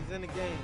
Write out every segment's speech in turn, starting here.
He's in the game.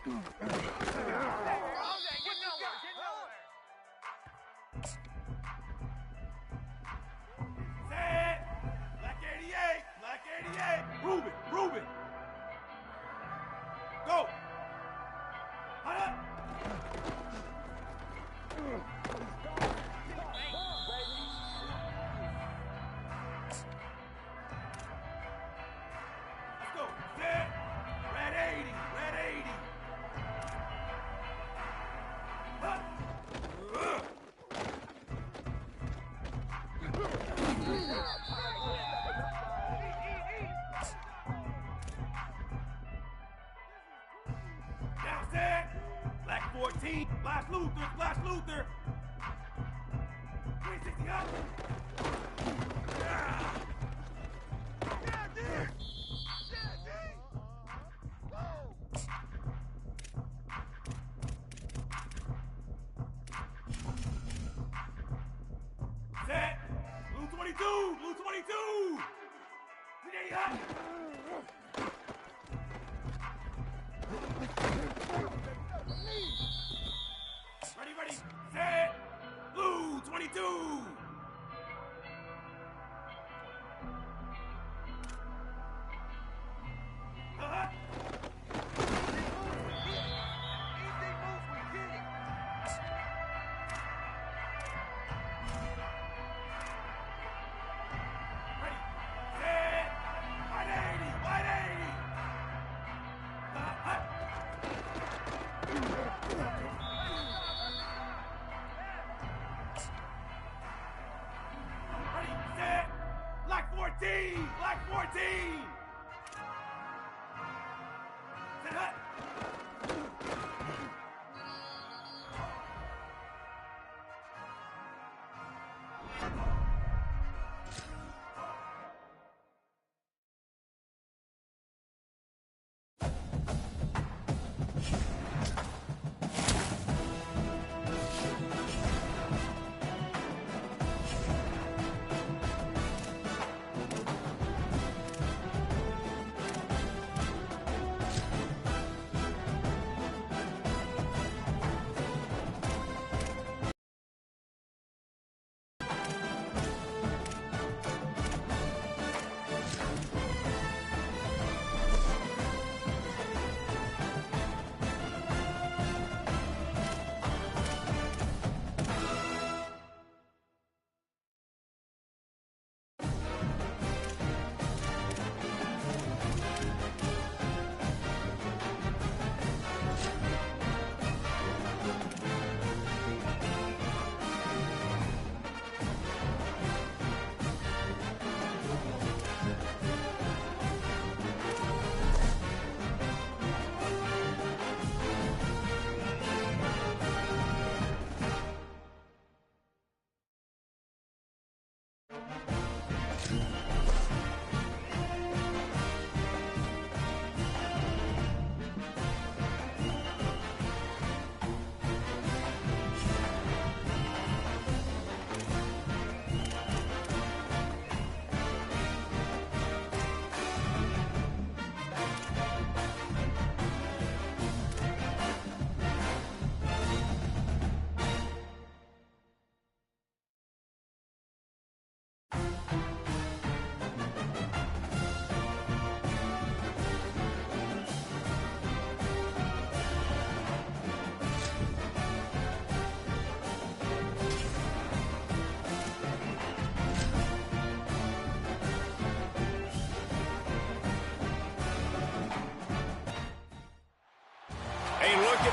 Black 88! Black 88! Ruben! Ruben! Go! Hot up! Let's go! Set! Red 80! Red 80! Hut! Down set! Black 14! Flash Luther! Flash Luther! 360 up! Set! Blue 22! Blue 22! 380 up! Ready, ready, set! Blue 22! Uh-huh. Ready, set! 180! 180! Uh-huh. Ready, set! Black 14! Black 14! Set up!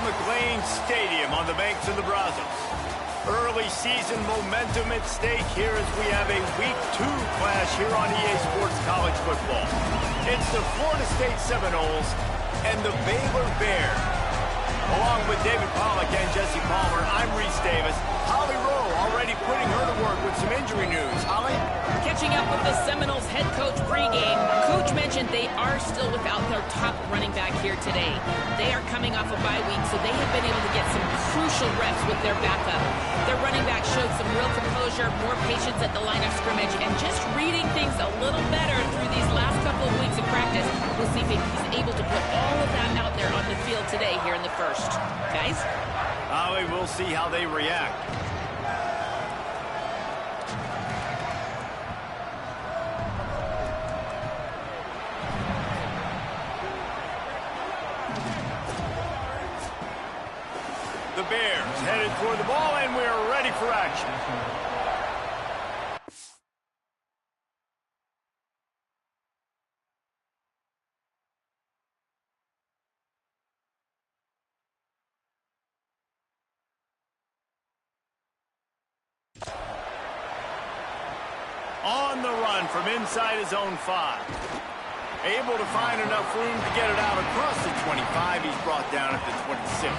McLean Stadium on the banks of the Brazos. Early season momentum at stake here as we have a Week 2 clash here on EA Sports College Football. It's the Florida State Seminoles and the Baylor Bears. Along with David Pollack and Jesse Palmer, I'm Reese Davis. Holly Rowe already putting her to work with some injury news. Holly? Catching up with the Seminoles head coach pregame, Coach mentioned they are still without their top running back here today. They are coming off a bye week, so they have been able to get some crucial reps with their backup. Their running back showed some real composure, more patience at the line of scrimmage, and just reading things a little better through these last couple of weeks of practice. We'll see if he's able to put all of that out there Turner on the field today here in the first. Guys? We'll see how they react. The Bears headed toward the ball, and we're ready for action. On the run from inside his own 5. Able to find enough room to get it out across the 25. He's brought down at the 26.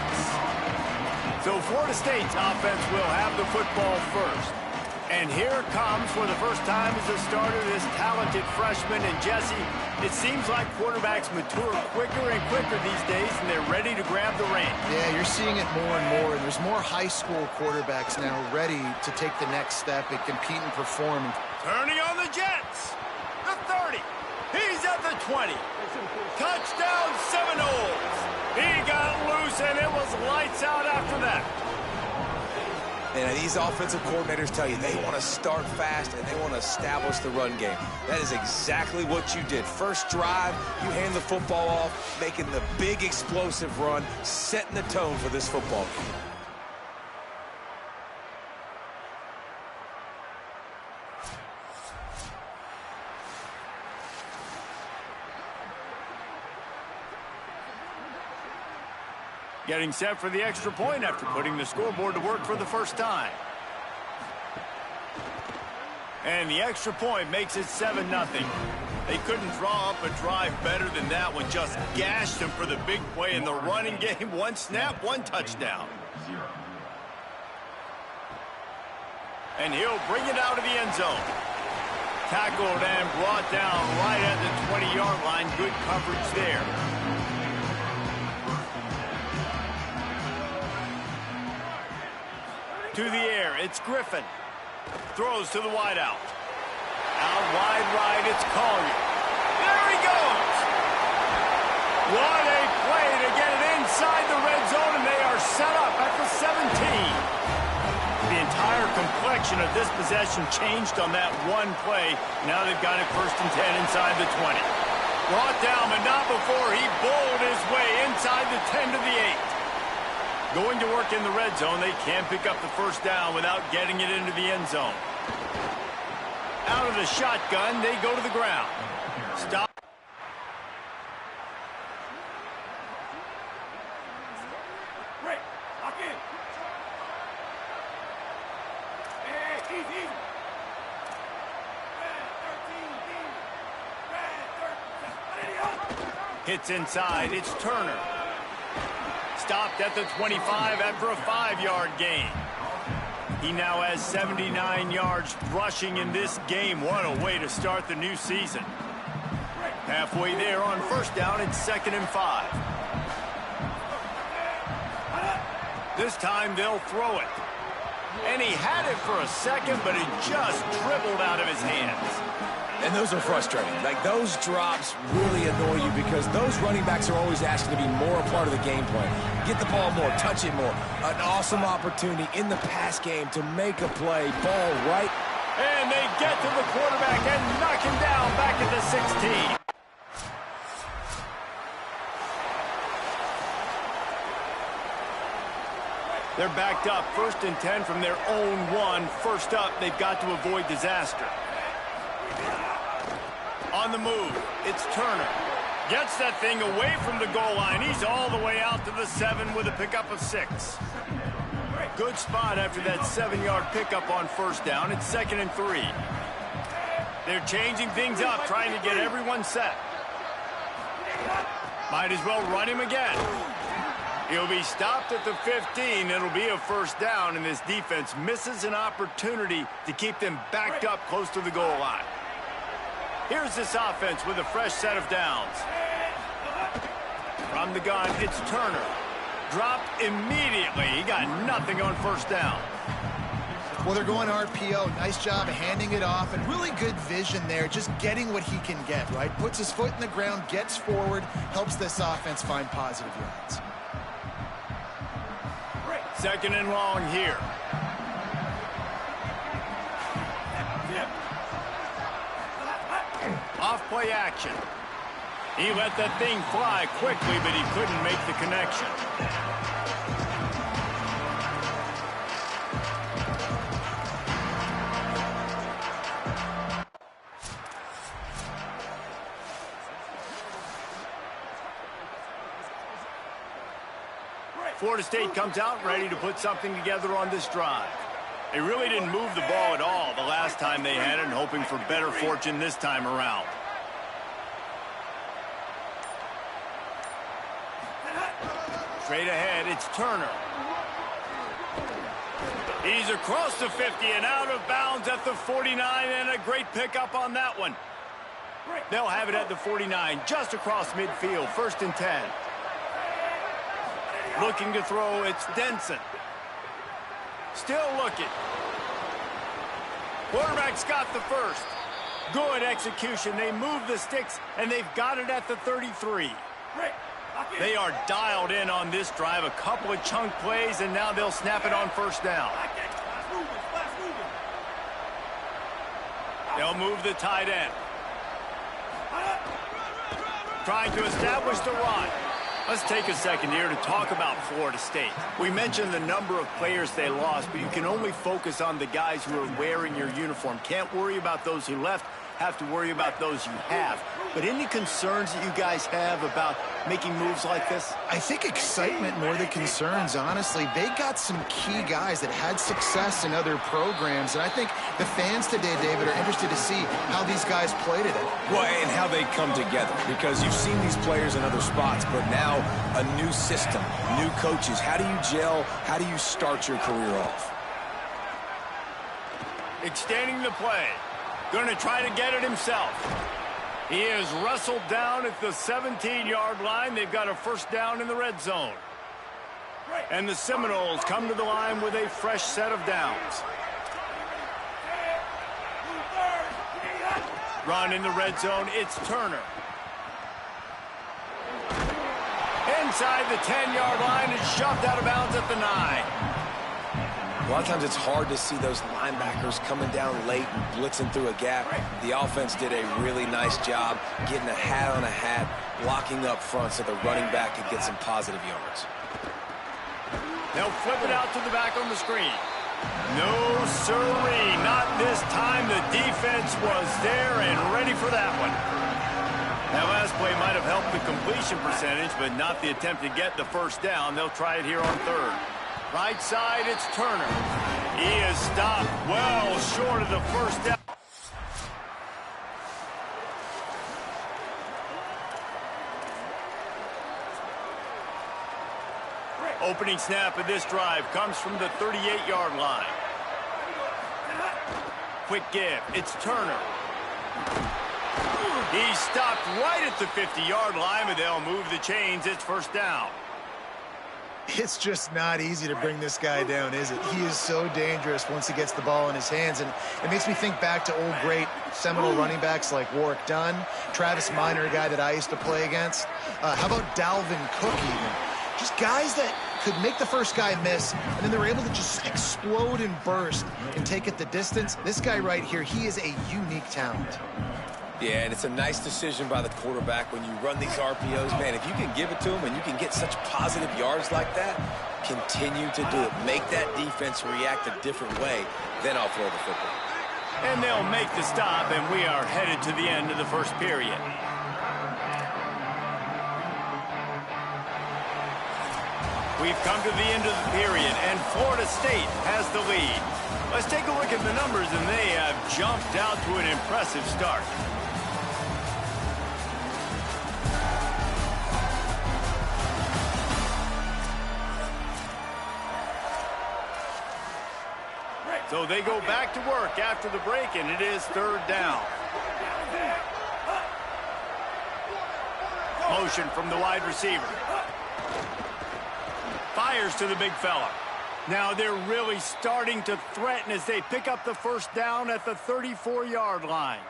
So Florida State's offense will have the football first. And here comes for the first time as a starter this talented freshman. And Jesse, it seems like quarterbacks mature quicker and quicker these days, and they're ready to grab the reins. Yeah, you're seeing it more and more. And there's more high school quarterbacks now ready to take the next step and compete and perform. Turning on the Jets. The 30. He's at the 20. Touchdown Seminoles. He got loose, and it was lights out after that. And these offensive coordinators tell you they want to start fast and they want to establish the run game. That is exactly what you did. First drive, you hand the football off, making the big explosive run, setting the tone for this football game. Getting set for the extra point after putting the scoreboard to work for the first time. And the extra point makes it 7-0. They couldn't draw up a drive better than that one. Just gashed him for the big play in the running game. One snap, one touchdown. And he'll bring it out of the end zone. Tackled and brought down right at the 20-yard line. Good coverage there. To the air, it's Griffin. Throws to the wideout. Out wide right, it's Collier. There he goes! What a play to get it inside the red zone, and they are set up at the 17. The entire complexion of this possession changed on that one play. Now they've got it 1st and 10 inside the 20. Brought down, but not before he bowled his way inside the 10 to the 8. Going to work in the red zone, they can't pick up the first down without getting it into the end zone. Out of the shotgun, they go to the ground. Stop. Break. Lock in. Hey, easy. Red 13. Hits inside, it's Turner. Stopped at the 25 after a 5-yard gain. He now has 79 yards rushing in this game. What a way to start the new season. Halfway there on first down, it's 2nd and 5. This time they'll throw it. And he had it for a second, but it just dribbled out of his hands. And those are frustrating. Like, those drops really annoy you because those running backs are always asking to be more a part of the game plan. Get the ball more, touch it more. An awesome opportunity in the pass game to make a play. Ball right. And they get to the quarterback and knock him down back at the 16. They're backed up 1st and 10 from their own 1. First up, they've got to avoid disaster. On the move, it's Turner. Gets that thing away from the goal line. He's all the way out to the 7 with a pickup of 6. Good spot after that 7-yard pickup on first down. It's 2nd and 3. They're changing things up, trying to get everyone set. Might as well run him again. He'll be stopped at the 15. It'll be a first down, and this defense misses an opportunity to keep them backed up close to the goal line. Here's this offense with a fresh set of downs. From the gun, it's Turner. Dropped immediately. He got nothing on first down. Well, they're going RPO. Nice job of handing it off, and really good vision there, just getting what he can get, right? Puts his foot in the ground, gets forward, helps this offense find positive yards. Second and long here. Off play action. He let that thing fly quickly, but he couldn't make the connection. Florida State comes out ready to put something together on this drive. They really didn't move the ball at all the last time they had it, and hoping for better fortune this time around. Straight ahead, it's Turner. He's across the 50 and out of bounds at the 49, and a great pickup on that one. They'll have it at the 49, just across midfield, 1st and 10. Looking to throw, it's Denson. Still looking. Quarterback's got the first. Good execution. They move the sticks, and they've got it at the 33. They are dialed in on this drive. A couple of chunk plays, and now they'll snap it on 1st down. They'll move the tight end. Trying to establish the run. Let's take a second here to talk about Florida State. We mentioned the number of players they lost, but you can only focus on the guys who are wearing your uniform. Can't worry about those who left, have to worry about those you have. But any concerns that you guys have about making moves like this? I think excitement more than concerns, honestly. They got some key guys that had success in other programs, and I think the fans today, David, are interested to see how these guys play today. Well, and how they come together, because you've seen these players in other spots, but now a new system, new coaches. How do you gel? How do you start your career off? Extending the play. Going to try to get it himself. He is wrestled down at the 17-yard line. They've got a 1st down in the red zone. And the Seminoles come to the line with a fresh set of downs. Run in the red zone, it's Turner. Inside the 10-yard line, it's shoved out of bounds at the 9. A lot of times it's hard to see those linebackers coming down late and blitzing through a gap. The offense did a really nice job getting a hat on a hat, blocking up front so the running back could get some positive yards. They'll flip it out to the back on the screen. No, sirree, not this time. The defense was there and ready for that one. That last play might have helped the completion percentage, but not the attempt to get the 1st down. They'll try it here on 3rd. Right side, it's Turner. He is stopped well short of the 1st down. Opening snap of this drive comes from the 38-yard line. Quick give, it's Turner. He's stopped right at the 50-yard line, but they'll move the chains. It's 1st down. It's just not easy to bring this guy down, is it? He is so dangerous once he gets the ball in his hands, and it makes me think back to old great Seminole running backs like Warwick Dunn, Travis Minor, a guy that I used to play against. How about Dalvin Cook even? Just guys that could make the first guy miss, and then they were able to just explode and burst and take it the distance. This guy right here, he is a unique talent. Yeah, and it's a nice decision by the quarterback when you run these RPOs. Man, if you can give it to him and you can get such positive yards like that, continue to do it. Make that defense react a different way, then I'll throw the football. And they'll make the stop, and we are headed to the end of the 1st period. We've come to the end of the period, and Florida State has the lead. Let's take a look at the numbers, and they have jumped out to an impressive start. So they go back to work after the break, and it is 3rd down. Motion from the wide receiver. Fires to the big fella. Now they're really starting to threaten as they pick up the first down at the 34-yard line.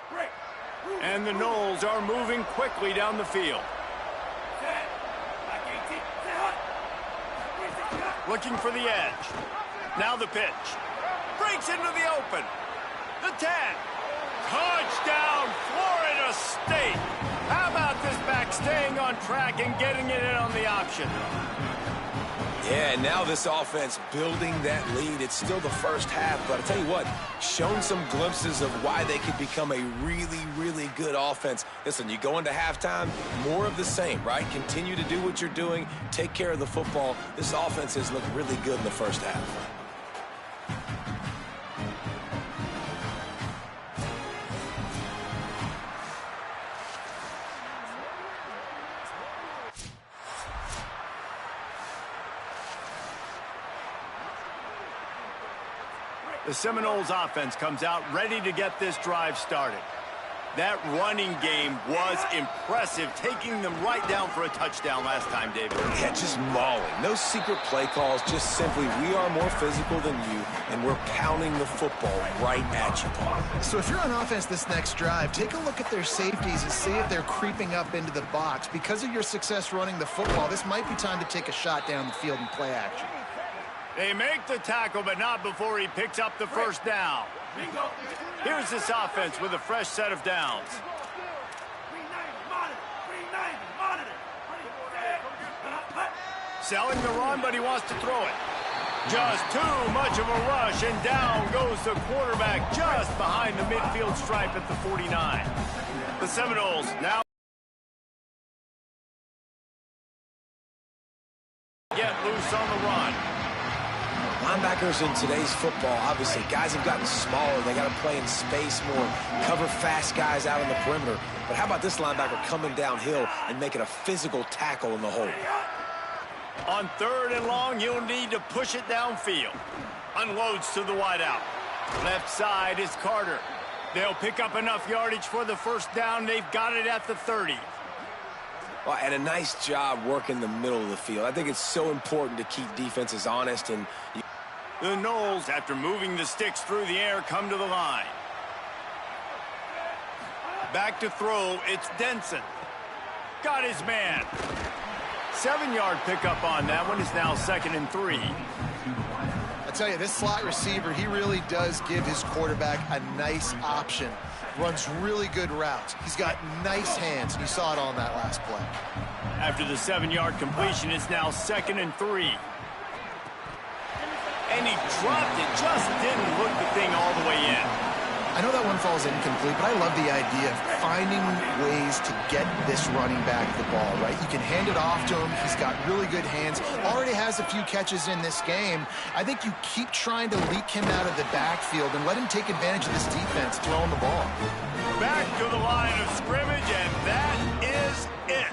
And the Noles are moving quickly down the field. Looking for the edge. Now the pitch. Breaks into the open. The 10. Touchdown, Florida State. How about this back staying on track and getting it in on the option? Yeah, and now this offense building that lead. It's still the first half, but I'll tell you what, shown some glimpses of why they could become a really, really good offense. Listen, you go into halftime, more of the same, right? Continue to do what you're doing, take care of the football. This offense has looked really good in the first half. The Seminoles offense comes out ready to get this drive started. That running game was impressive, taking them right down for a touchdown last time, David. Yeah, just mauling. No secret play calls, just simply we are more physical than you, and we're pounding the football right at you, Paul. So if you're on offense this next drive, take a look at their safeties and see if they're creeping up into the box. Because of your success running the football, this might be time to take a shot down the field and play action. They make the tackle, but not before he picks up the first down. Here's this offense with a fresh set of downs. Selling the run, but he wants to throw it. Just too much of a rush, and down goes the quarterback just behind the midfield stripe at the 49. The Seminoles now get loose on the run. Linebackers in today's football, obviously, guys have gotten smaller. They got to play in space more, cover fast guys out on the perimeter. But how about this linebacker coming downhill and making a physical tackle in the hole? On 3rd and long, you'll need to push it downfield. Unloads to the wideout. Left side is Carter. They'll pick up enough yardage for the first down. They've got it at the 30. Well, and a nice job working the middle of the field. I think it's so important to keep defenses honest. And the Noles, after moving the sticks through the air, come to the line. Back to throw, it's Denson. Got his man. 7-yard pickup on that one. Is now 2nd and 3. I tell you, this slot receiver, he really does give his quarterback a nice option. Runs really good routes. He's got nice hands. You saw it on that last play. After the 7-yard completion, it's now 2nd and 3. And he dropped it. Just didn't look the thing all the way in. I know that one falls incomplete, but I love the idea of finding ways to get this running back the ball, right? You can hand it off to him. He's got really good hands. Already has a few catches in this game. I think you keep trying to leak him out of the backfield and let him take advantage of this defense throwing the ball. Back to the line of scrimmage, and that is it.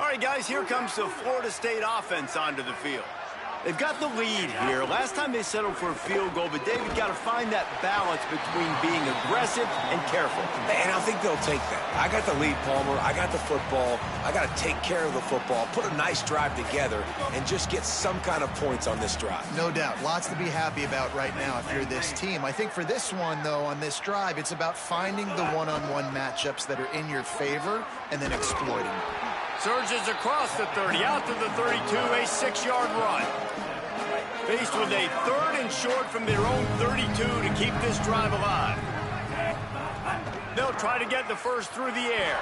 All right, guys, here comes the Florida State offense onto the field. They've got the lead here. Last time they settled for a field goal, but David got to find that balance between being aggressive and careful. And I think they'll take that. I got the lead, Palmer. I got the football. I got to take care of the football, put a nice drive together, and just get some kind of points on this drive. No doubt. Lots to be happy about right now if you're this team. I think for this one, though, on this drive, it's about finding the one-on-one matchups that are in your favor and then exploiting them. Surges across the 30, out to the 32, a 6-yard run. Faced with a 3rd and short from their own 32 to keep this drive alive. They'll try to get the first through the air.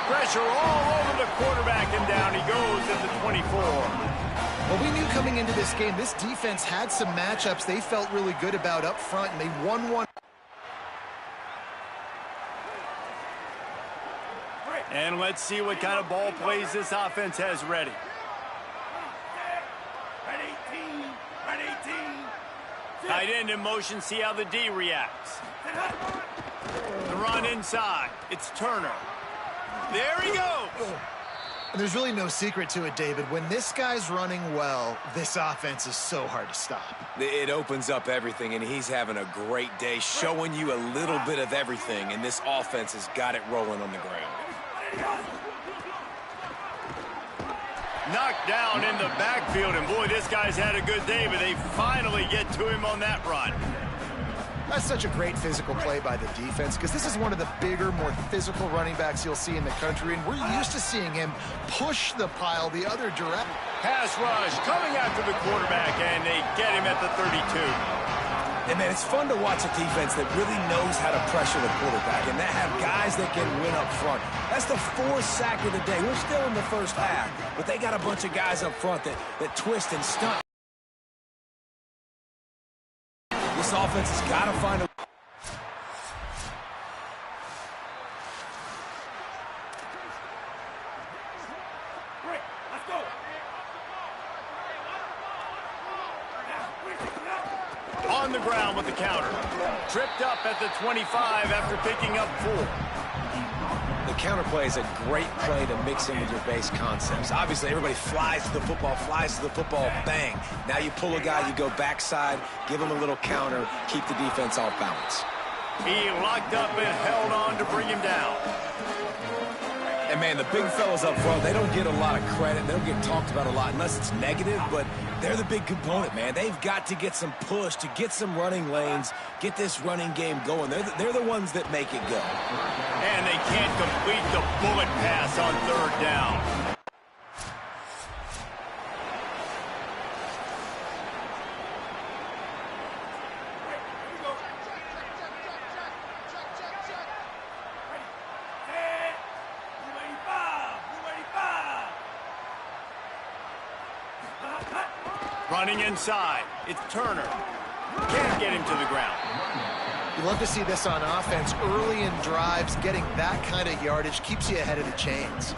Pressure all over the quarterback, and down he goes at the 24. Well, we knew coming into this game, this defense had some matchups they felt really good about up front, and they won one. And let's see what kind of ball plays this offense has ready. Tight end in motion, see how the D reacts. The run inside. It's Turner. There he goes. And there's really no secret to it, David. When this guy's running well, this offense is so hard to stop. It opens up everything, and he's having a great day, showing you a little bit of everything, and this offense has got it rolling on the ground. Knocked down in the backfield, and boy, this guy's had a good day, but they finally get to him on that run. That's such a great physical play by the defense because this is one of the bigger, more physical running backs you'll see in the country, and we're used to seeing him push the pile the other direction. Pass rush coming after the quarterback, and they get him at the 32. And, man, it's fun to watch a defense that really knows how to pressure the quarterback and that have guys that can win up front. That's the fourth sack of the day. We're still in the first half, but they got a bunch of guys up front that twist and stunt. This offense has got to find a... Let's go. On the ground with the counter. Tripped up at the 25 after picking up 4. The counter play is a great play to mix in with your base concepts. Obviously, everybody flies to the football, bang. Now you pull a guy, you go backside, give him a little counter, keep the defense off balance. He locked up and held on to bring him down. And, man, the big fellas up front, they don't get a lot of credit. They don't get talked about a lot unless it's negative, but they're the big component, man. They've got to get some push, to get some running lanes, get this running game going. They're the ones that make it go. And they can't complete the bullet pass on 3rd down. Running inside, it's Turner. Can't get him to the ground. You love to see this on offense. Early in drives, getting that kind of yardage keeps you ahead of the chains.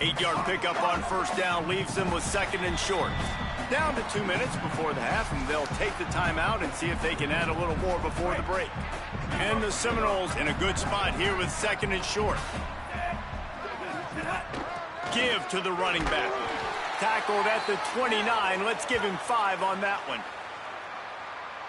Eight-yard pickup on 1st down leaves them with 2nd and short. Down to 2 minutes before the half, and they'll take the timeout and see if they can add a little more before the break. And the Seminoles in a good spot here with 2nd and short. Give to the running back. Tackled at the 29. Let's give him 5 on that one.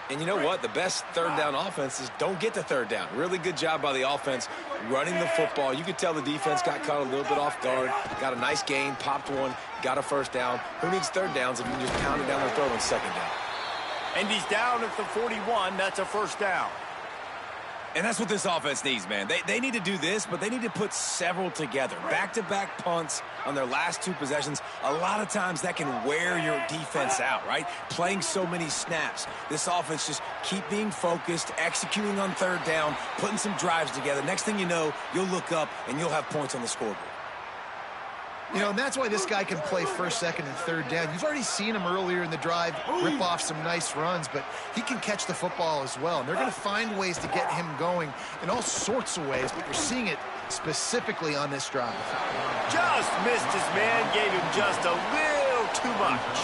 And you know what? The best 3rd down offenses don't get to 3rd down. Really good job by the offense running the football. You could tell the defense got caught a little bit off guard. Got a nice gain, popped one, got a 1st down. Who needs 3rd downs if you can just pound it down their throat on 2nd down? And he's down at the 41. That's a 1st down. And that's what this offense needs, man. They need to do this, but they need to put several together. Back-to-back punts on their last 2 possessions. A lot of times that can wear your defense out, right? Playing so many snaps. This offense just keep being focused, executing on 3rd down, putting some drives together. Next thing you know, you'll look up and you'll have points on the scoreboard. You know, and that's why this guy can play 1st, 2nd, and 3rd down. You've already seen him earlier in the drive rip off some nice runs, but he can catch the football as well. And they're going to find ways to get him going in all sorts of ways, but you're seeing it specifically on this drive. Just missed his man, gave him just a little too much.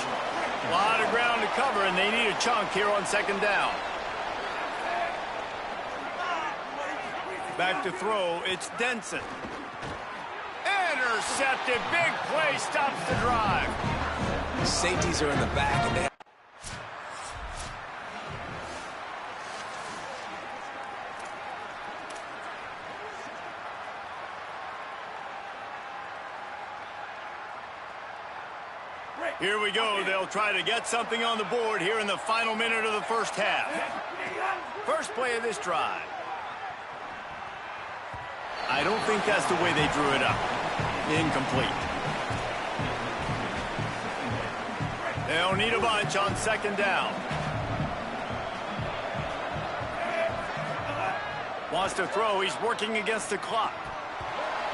A lot of ground to cover, and they need a chunk here on 2nd down. Back to throw, it's Denson. Intercepted, big play, stops the drive. Safeties are in the back, and they... Here we go. They'll try to get something on the board here in the final minute of the 1st half. First play of this drive. I don't think that's the way they drew it up. Incomplete. They'll need a bunch on 2nd down. Wants to throw. He's working against the clock.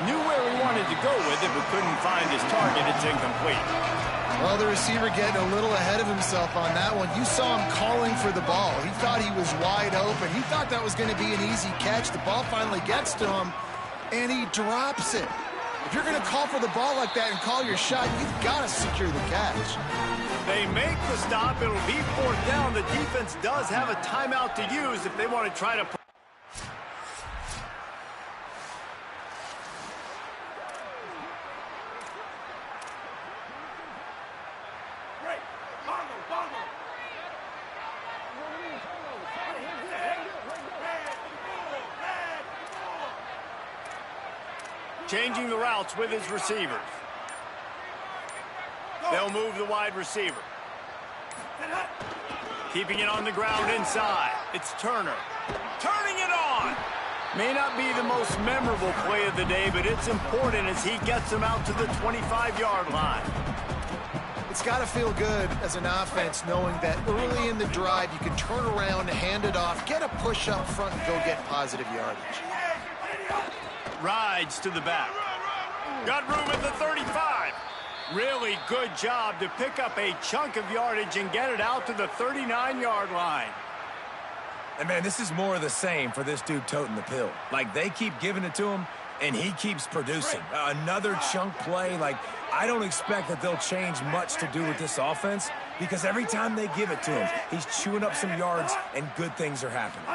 Knew where he wanted to go with it, but couldn't find his target. It's incomplete. Well, the receiver getting a little ahead of himself on that one. You saw him calling for the ball. He thought he was wide open. He thought that was going to be an easy catch. The ball finally gets to him, and he drops it. If you're going to call for the ball like that and call your shot, you've got to secure the catch. They make the stop. It'll be 4th down. The defense does have a timeout to use if they want to try to... changing the routes with his receivers. They'll move the wide receiver. Keeping it on the ground inside. It's Turner. Turning it on. May not be the most memorable play of the day, but it's important as he gets them out to the 25-yard line. It's got to feel good as an offense knowing that early in the drive you can turn around, hand it off, get a push up front, and go get positive yardage. Rides to the back. Got room at the 35. Really good job to pick up a chunk of yardage and get it out to the 39-yard line. And, man, this is more of the same for this dude toting the pill. Like, they keep giving it to him, and he keeps producing. Another chunk play. Like, I don't expect that they'll change much to do with this offense because every time they give it to him, he's chewing up some yards, and good things are happening.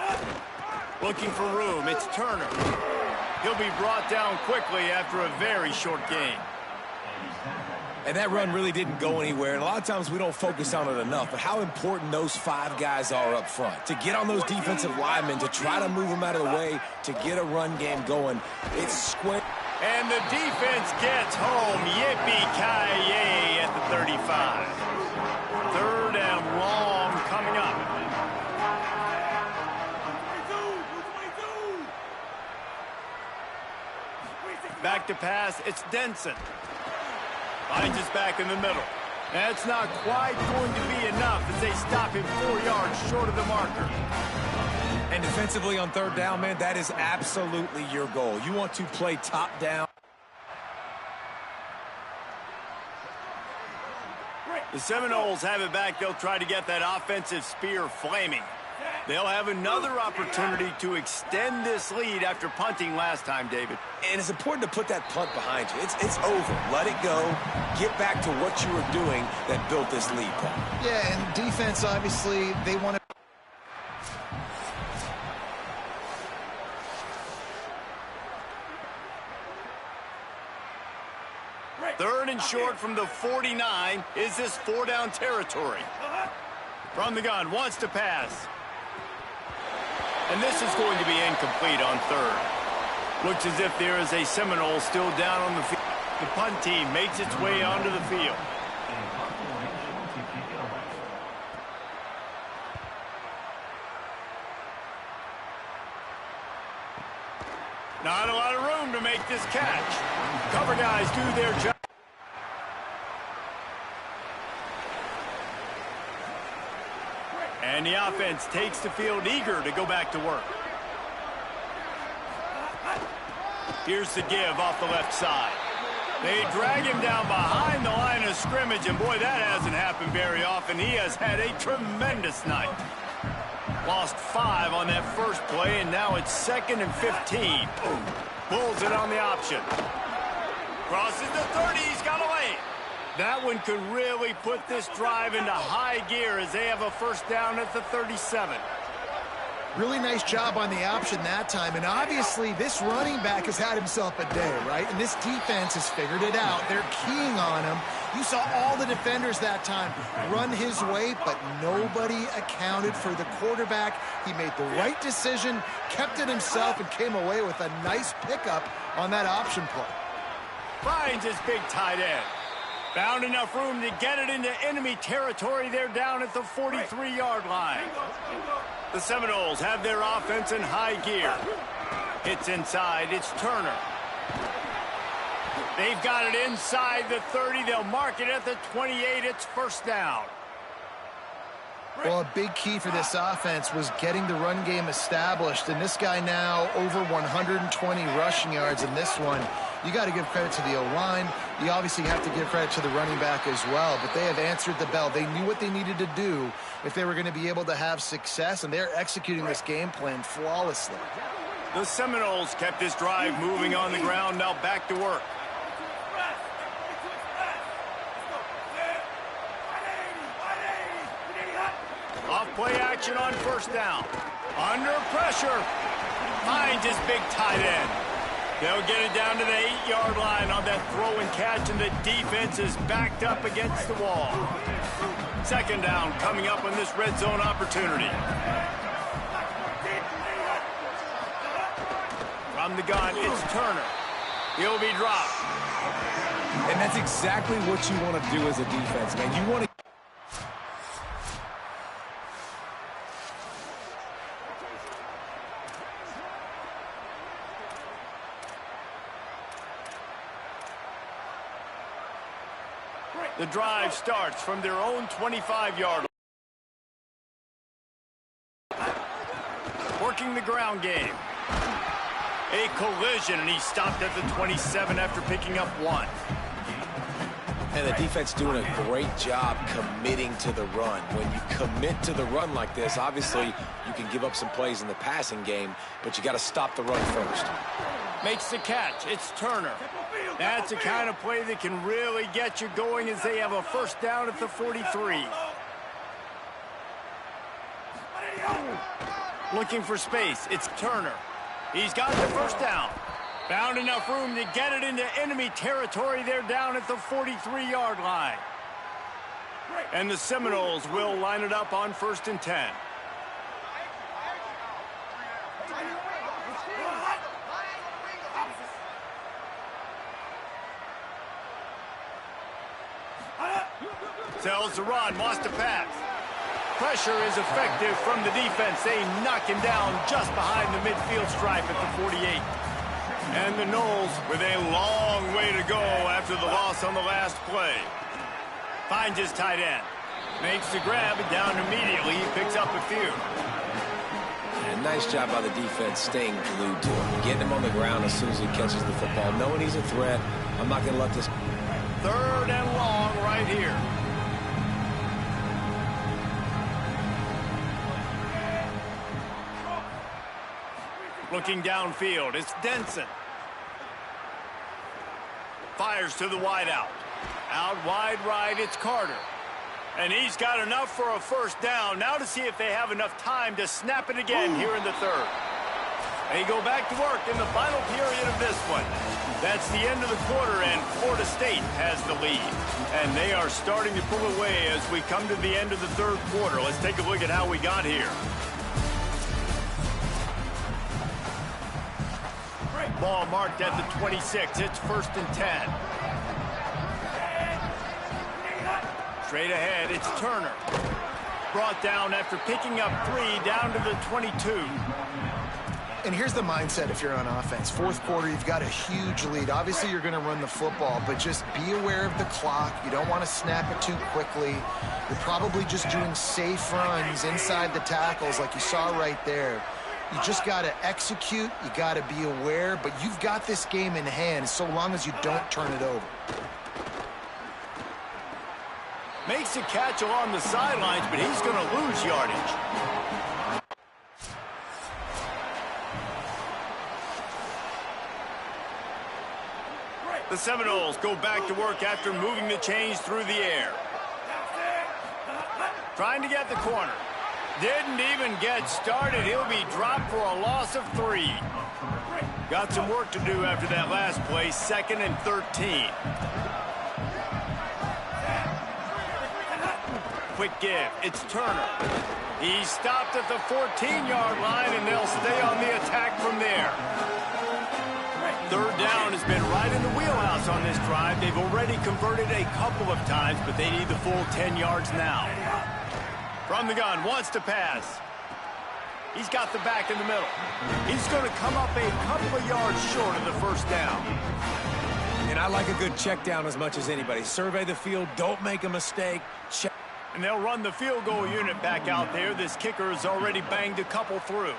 Looking for room. It's Turner. He'll be brought down quickly after a very short game. And that run really didn't go anywhere. And a lot of times we don't focus on it enough, but how important those 5 guys are up front. To get on those defensive linemen, to try to move them out of the way, to get a run game going. It's square. And the defense gets home. Yippee-ki-yay at the 35. 3rd and long coming up. Back to pass. It's Denson. Finds his back in the middle. That's not quite going to be enough as they stop him 4 yards short of the marker. And defensively on 3rd down, man, that is absolutely your goal. You want to play top down. The Seminoles have it back. They'll try to get that offensive spear flaming. They'll have another opportunity to extend this lead after punting last time, David. And it's important to put that punt behind you. It's over. Let it go. Get back to what you were doing that built this lead, Paul. Yeah, and defense, obviously, they want to... Third and short from the 49. Is this 4-down territory? From the gun, wants to pass. And this is going to be incomplete on 3rd. Looks as if there is a Seminole still down on the field. The punt team makes its way onto the field. Not a lot of room to make this catch. Cover guys do their job. And the offense takes the field eager to go back to work. Here's the give off the left side. They drag him down behind the line of scrimmage, and boy, that hasn't happened very often. He has had a tremendous night. Lost 5 on that first play, and now it's 2nd and 15. Pulls it on the option. Crosses the 30, he's got a lane. That one could really put this drive into high gear as they have a first down at the 37. Really nice job on the option that time, and obviously this running back has had himself a day, right? And this defense has figured it out. They're keying on him. You saw all the defenders that time run his way, but nobody accounted for the quarterback. He made the right decision, kept it himself, and came away with a nice pickup on that option play. Finds his big tight end. Found enough room to get it into enemy territory. They're down at the 43-yard line. The Seminoles have their offense in high gear. Hits inside. It's Turner. They've got it inside the 30. They'll mark it at the 28. It's first down. Well, a big key for this offense was getting the run game established, and this guy now over 120 rushing yards in this one. You got to give credit to the O-line. You obviously have to give credit to the running back as well, but they have answered the bell. They knew what they needed to do if they were going to be able to have success, and they're executing this game plan flawlessly. The Seminoles kept this drive moving on the ground. Now back to work. Off play action on first down. Under pressure. Finds his big tight end. They'll get it down to the 8-yard line on that throw and catch, and the defense is backed up against the wall. Second down coming up on this red zone opportunity. From the gun, it's Turner. He'll be dropped. And that's exactly what you want to do as a defense, man. You want to... The drive starts from their own 25-yard line. Working the ground game. A collision, and he stopped at the 27 after picking up 1. And the defense doing a great job committing to the run. When you commit to the run like this, obviously you can give up some plays in the passing game, but you got to stop the run first. Makes the catch. It's Turner. That's the kind of play that can really get you going as they have a first down at the 43. Looking for space. It's Turner. He's got the first down. Found enough room to get it into enemy territory. They're down at the 43-yard line. And the Seminoles will line it up on 1st and 10. Tells to run, wants to pass. Pressure is effective from the defense. They knock him down just behind the midfield stripe at the 48. And the Noles with a long way to go after the loss on the last play. Finds his tight end. Makes the grab and down immediately. He picks up a few. And nice job by the defense staying glued to him. Getting him on the ground as soon as he catches the football. Knowing he's a threat, I'm not going to let this... 3rd and long right here. Looking downfield, it's Denson. Fires to the wideout. Out wide right, it's Carter. And he's got enough for a first down. Now to see if they have enough time to snap it again here in the 3rd. They go back to work in the final period of this one. That's the end of the quarter, and Florida State has the lead. And they are starting to pull away as we come to the end of the 3rd quarter. Let's take a look at how we got here. Ball marked at the 26. It's 1st and 10. Straight ahead, it's Turner. Brought down after picking up 3 down to the 22. And here's the mindset if you're on offense. 4th quarter, you've got a huge lead. Obviously, you're going to run the football, but just be aware of the clock. You don't want to snap it too quickly. You're probably just doing safe runs inside the tackles like you saw right there. You just got to execute. You got to be aware, but you've got this game in hand so long as you don't turn it over. Makes a catch along the sidelines, but he's going to lose yardage. The Seminoles go back to work after moving the chains through the air. Trying to get the corner. Didn't even get started. He'll be dropped for a loss of 3. Got some work to do after that last play. 2nd and 13. Quick give. It's Turner. He's stopped at the 14-yard line, and they'll stay on the attack from there. 3rd down has been right in the wheelhouse on this drive. They've already converted a couple of times, but they need the full 10 yards now. From the gun, wants to pass. He's got the back in the middle. He's going to come up a couple of yards short of the first down. And I like a good check down as much as anybody. Survey the field, don't make a mistake. Check. And they'll run the field goal unit back out there. This kicker has already banged a couple through.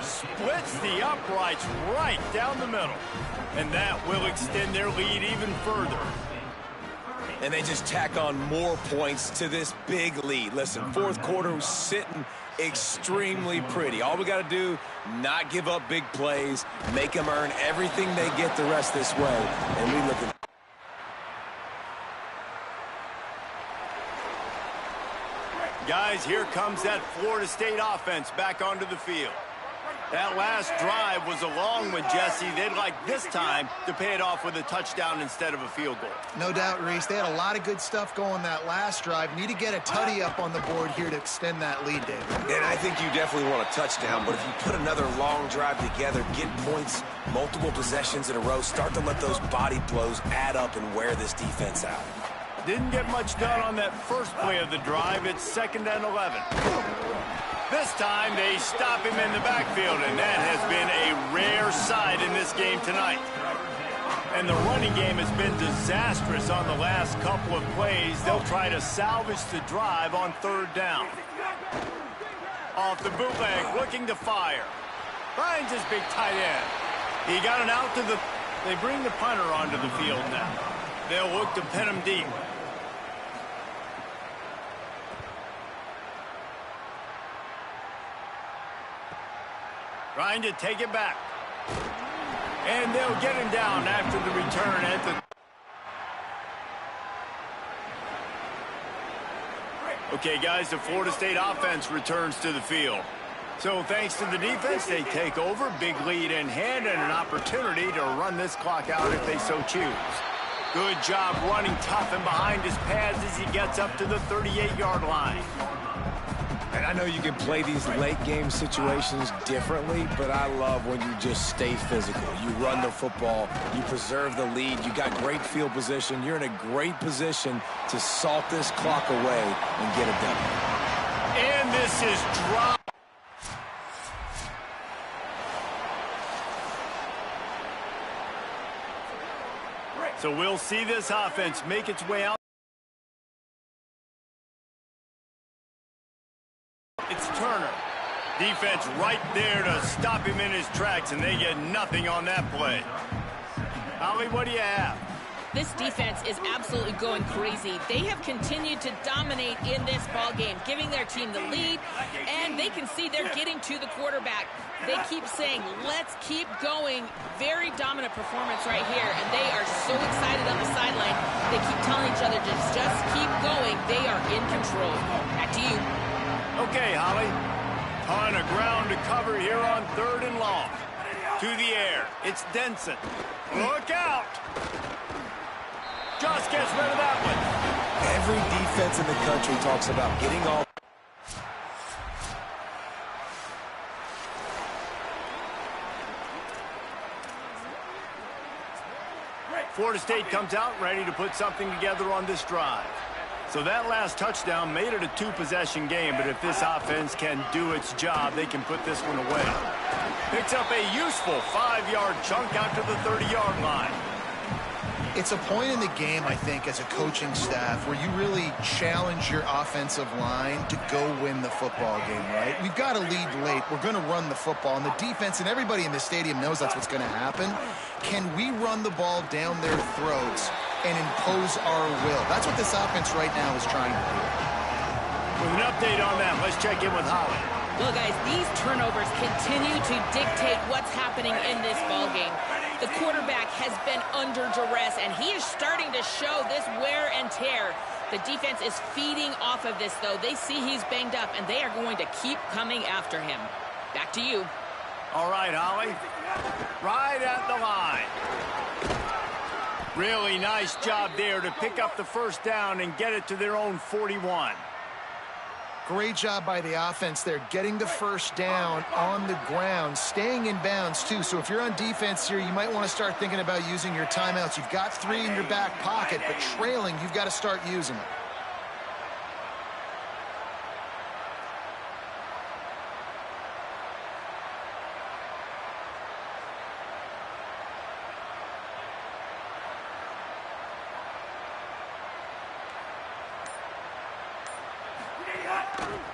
Splits the uprights right down the middle. And that will extend their lead even further. And they just tack on more points to this big lead. Listen, 4th quarter was sitting extremely pretty. All we got to do, not give up big plays, make them earn everything they get the rest this way. And we look at... Guys, here comes that Florida State offense back onto the field. That last drive was a long one, Jesse. They'd like this time to pay it off with a touchdown instead of a field goal. No doubt, Reese. They had a lot of good stuff going that last drive. Need to get a tutty up on the board here to extend that lead, David. And I think you definitely want a touchdown, but if you put another long drive together, get points, multiple possessions in a row, start to let those body blows add up and wear this defense out. Didn't get much done on that first play of the drive. It's 2nd and 11. This time, they stop him in the backfield, and that has been a rare sight in this game tonight. And the running game has been disastrous on the last couple of plays. They'll try to salvage the drive on 3rd down. Off the bootleg, looking to fire. Finds his big tight end. He got it out to the... They bring the punter onto the field now. They'll look to pin him deep. Trying to take it back. And they'll get him down after the return at the... Okay, guys, the Florida State offense returns to the field. So thanks to the defense, they take over, big lead in hand, and an opportunity to run this clock out if they so choose. Good job running tough and behind his pads as he gets up to the 38-yard line. And I know you can play these late-game situations differently, but I love when you just stay physical. You run the football, you preserve the lead, you got great field position. You're in a great position to salt this clock away and get it done. And this is dropped. So we'll see this offense make its way out. It's Turner. Defense right there to stop him in his tracks, and they get nothing on that play. Holly, what do you have? This defense is absolutely going crazy. They have continued to dominate in this ball game, giving their team the lead, and they can see they're getting to the quarterback. They keep saying, let's keep going. Very dominant performance right here, and they are so excited on the sideline. They keep telling each other, just keep going. They are in control. Back to you. Okay, Holly. Ton of ground to cover here on 3rd and long. To the air. It's Denson. Look out! Just gets rid of that one. Every defense in the country talks about getting off. Florida State comes out ready to put something together on this drive. So that last touchdown made it a 2-possession game, but if this offense can do its job, they can put this one away. Picks up a useful 5-yard chunk out to the 30-yard line. It's a point in the game, I think, as a coaching staff where you really challenge your offensive line to go win the football game, right? We've got to lead late. We're going to run the football, and the defense and everybody in the stadium knows that's what's going to happen. Can we run the ball down their throats and impose our will? That's what this offense right now is trying to do. With an update on that, let's check in with Holly. Well, guys, these turnovers continue to dictate what's happening in this ballgame. The quarterback has been under duress, and he is starting to show this wear and tear. The defense is feeding off of this, though. They see he's banged up, and they are going to keep coming after him. Back to you. All right, Holly. Right at the line. Really nice job there to pick up the first down and get it to their own 41. Great job by the offense there, getting the first down on the ground, staying in bounds, too. So if you're on defense here, you might want to start thinking about using your timeouts. You've got 3 in your back pocket, but trailing, you've got to start using them.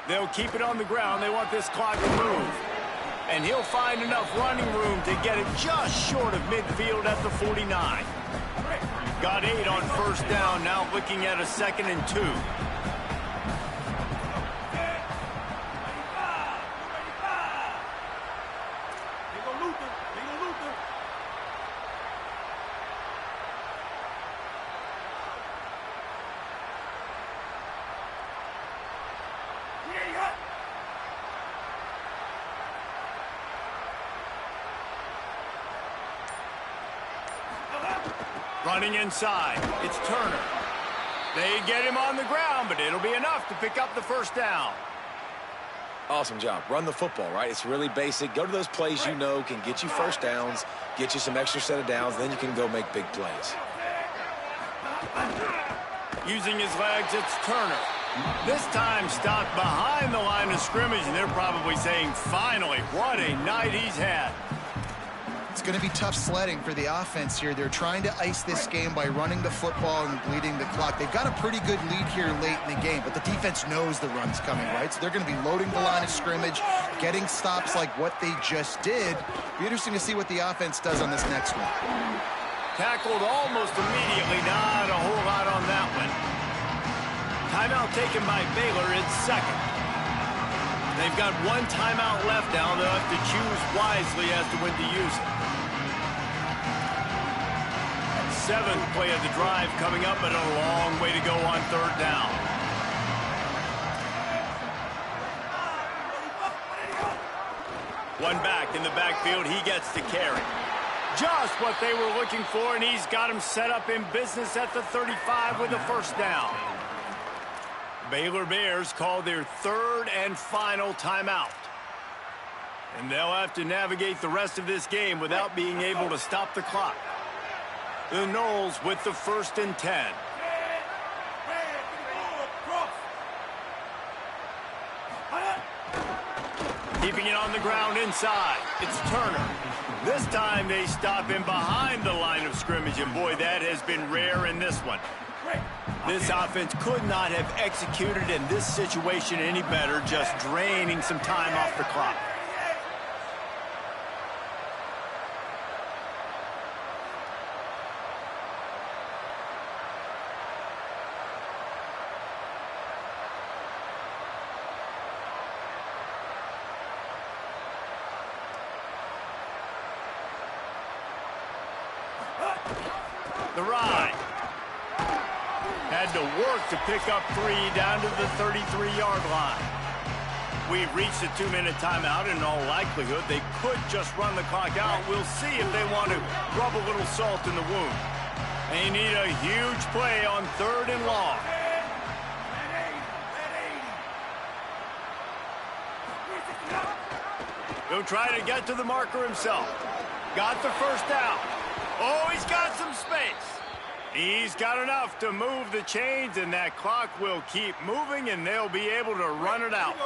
They'll keep it on the ground. They want this clock to move. And he'll find enough running room to get it just short of midfield at the 49. Got 8 on first down, now looking at a 2nd and 2. Running inside, it's Turner. They get him on the ground, but it'll be enough to pick up the first down. Awesome job. Run the football, right? It's really basic. Go to those plays you know can get you first downs, get you some extra set of downs, then you can go make big plays. Using his legs, it's Turner. This time stopped behind the line of scrimmage, and they're probably saying, finally, what a night he's had. It's going to be tough sledding for the offense here. They're trying to ice this game by running the football and bleeding the clock. They've got a pretty good lead here late in the game, but the defense knows the run's coming, right? So they're going to be loading the line of scrimmage, getting stops like what they just did. Be interesting to see what the offense does on this next one. Tackled almost immediately. Not a whole lot on that one. Timeout taken by Baylor. It's second. They've got one timeout left now. They'll have to choose wisely as to when to use it. Seventh play of the drive coming up, but a long way to go on third down. One back in the backfield. He gets the carry. Just what they were looking for, and he's got him set up in business at the 35 with a first down. Baylor Bears call their third and final timeout. And they'll have to navigate the rest of this game without being able to stop the clock. The Noles with the 1st and 10. Keeping it on the ground inside. It's Turner. This time they stop him behind the line of scrimmage, and boy, that has been rare in this one. This offense could not have executed in this situation any better, just draining some time off the clock. The ride. Had to work to pick up 3 down to the 33-yard line. We've reached a 2-minute timeout, and in all likelihood, they could just run the clock out. We'll see if they want to rub a little salt in the wound. They need a huge play on 3rd and long. He'll try to get to the marker himself. Got the first down. Oh, he's got some space. He's got enough to move the chains, and that clock will keep moving, and they'll be able to run it out.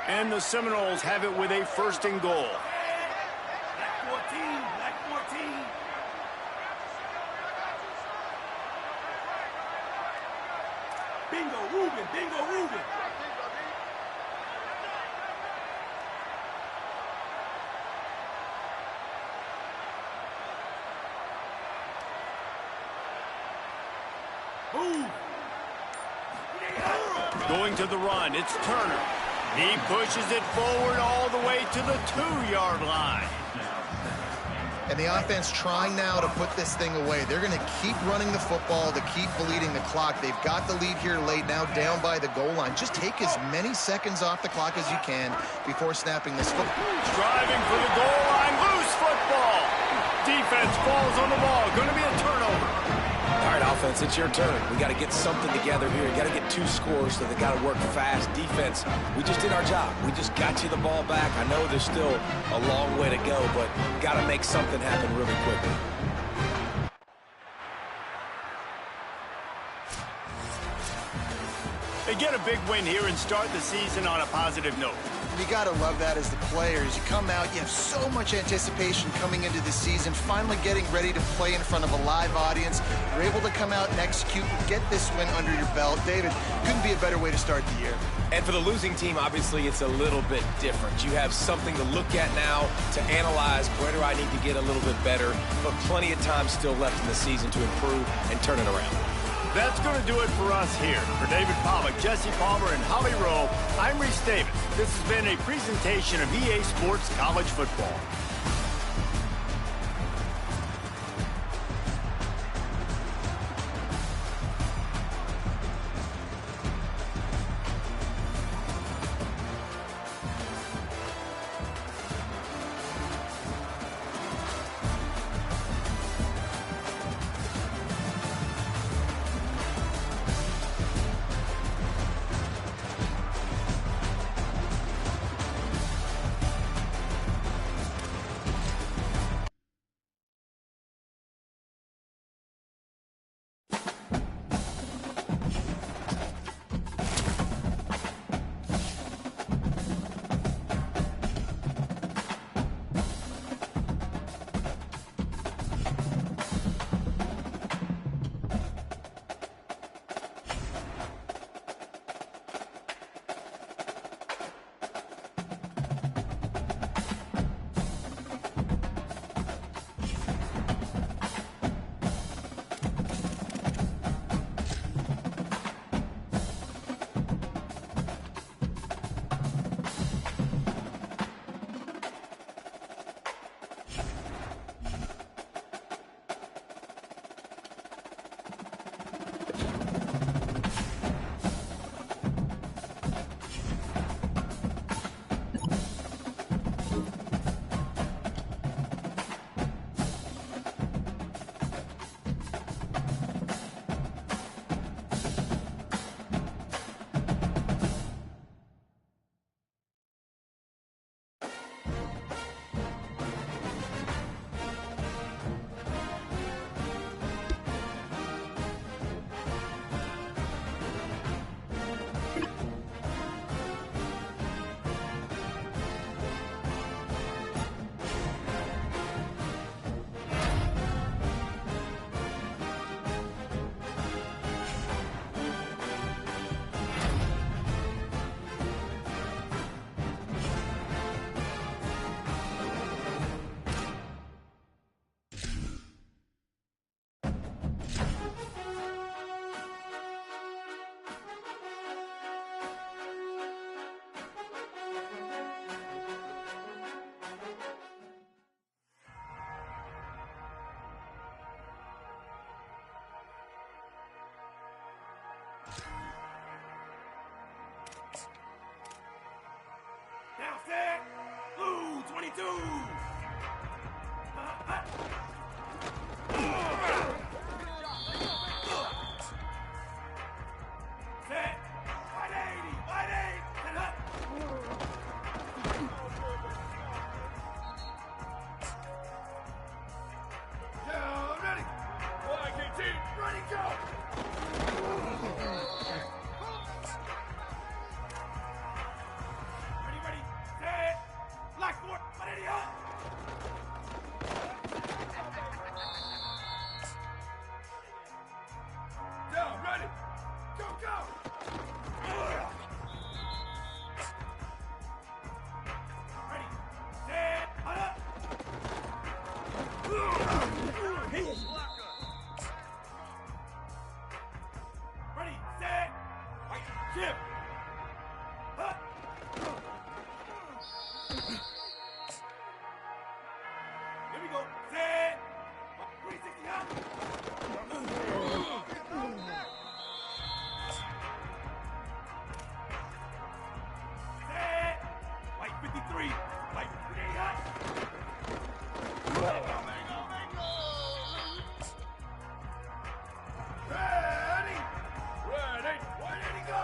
And the Seminoles have it with a 1st and goal. Black 14, black 14. Bingo, Ruben, bingo, Ruben. Going to the run, it's Turner. He pushes it forward all the way to the 2-yard line. And the offense trying now to put this thing away. They're going to keep running the football to keep bleeding the clock. They've got the lead here late, now down by the goal line. Just take as many seconds off the clock as you can before snapping this football. Driving for the goal line, loose football. Defense falls on the ball. Going to be a turnover. All right, offense, it's your turn. We got to get something together here. You got to get 2 scores, so they got to work fast. Defense, we just did our job. We just got you the ball back. I know there's still a long way to go, but got to make something happen really quickly. They get a big win here and start the season on a positive note. You got to love that as the players. You come out, you have so much anticipation coming into the season, finally getting ready to play in front of a live audience. You're able to come out and execute and get this win under your belt. David, couldn't be a better way to start the year. And for the losing team, obviously, it's a little bit different. You have something to look at now, to analyze where do I need to get a little bit better, but plenty of time still left in the season to improve and turn it around. That's going to do it for us here. For David Pollack, Jesse Palmer, and Holly Rowe, I'm Reese Davis. This has been a presentation of EA Sports College Football. Ready, set, right, chip. Here we go, set, 360 out. Set, right 53, right 58 hot. Ready, ready, where did he go?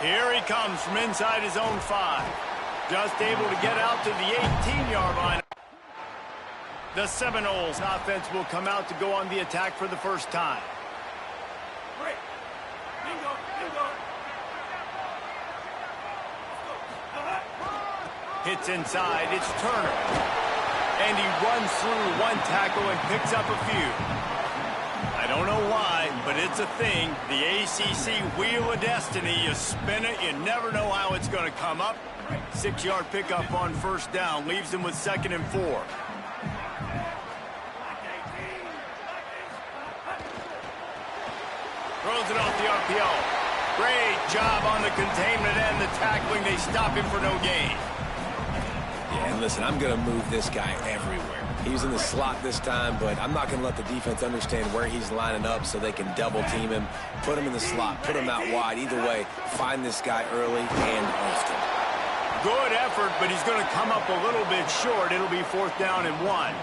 Here he comes from inside his own 5. Just able to get out to the 18-yard line. The Seminoles offense will come out to go on the attack for the first time. Break. Bingo, bingo. Hits inside, it's Turner. And he runs through one tackle and picks up a few. I don't know why, but it's a thing. The ACC Wheel of Destiny, you spin it, you never know how it's going to come up. 6-yard pickup on first down, leaves them with 2nd and 4. Throws it off the RPO. Great job on the containment and the tackling. They stop him for no gain. Yeah, and listen, I'm going to move this guy everywhere. He's in the slot this time, but I'm not going to let the defense understand where he's lining up so they can double team him, put him in the slot, put him out wide. Either way, find this guy early and often. Good effort, but he's going to come up a little bit short. It'll be 4th down and 1.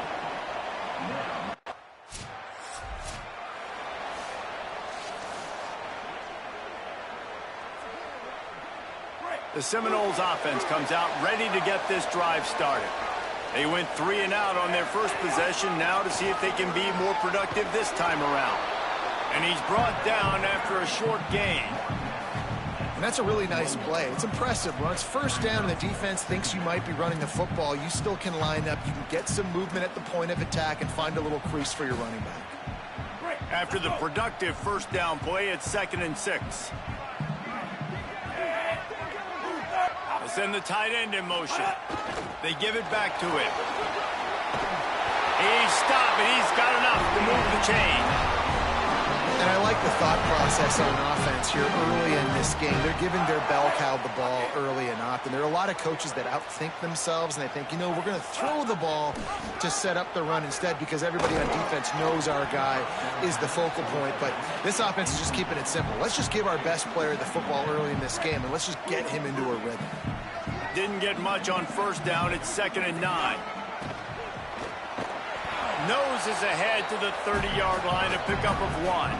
The Seminoles offense comes out ready to get this drive started. They went 3 and out on their first possession, now to see if they can be more productive this time around. And he's brought down after a short gain. And that's a really nice play. It's impressive. When it's first down and the defense thinks you might be running the football, you still can line up. You can get some movement at the point of attack and find a little crease for your running back. After the productive first down play, it's 2nd and 6. They send the tight end in motion. They give it back to him. He's stopped, and he's got enough to move the chain. And I like the thought process on offense here early in this game. They're giving their bell cow the ball early and often. There are a lot of coaches that outthink themselves, and they think, you know, we're going to throw the ball to set up the run instead because everybody on defense knows our guy is the focal point. But this offense is just keeping it simple. Let's just give our best player the football early in this game, and let's just get him into a rhythm. Didn't get much on first down. It's 2nd and 9. Noses ahead to the 30-yard line, a pickup of 1.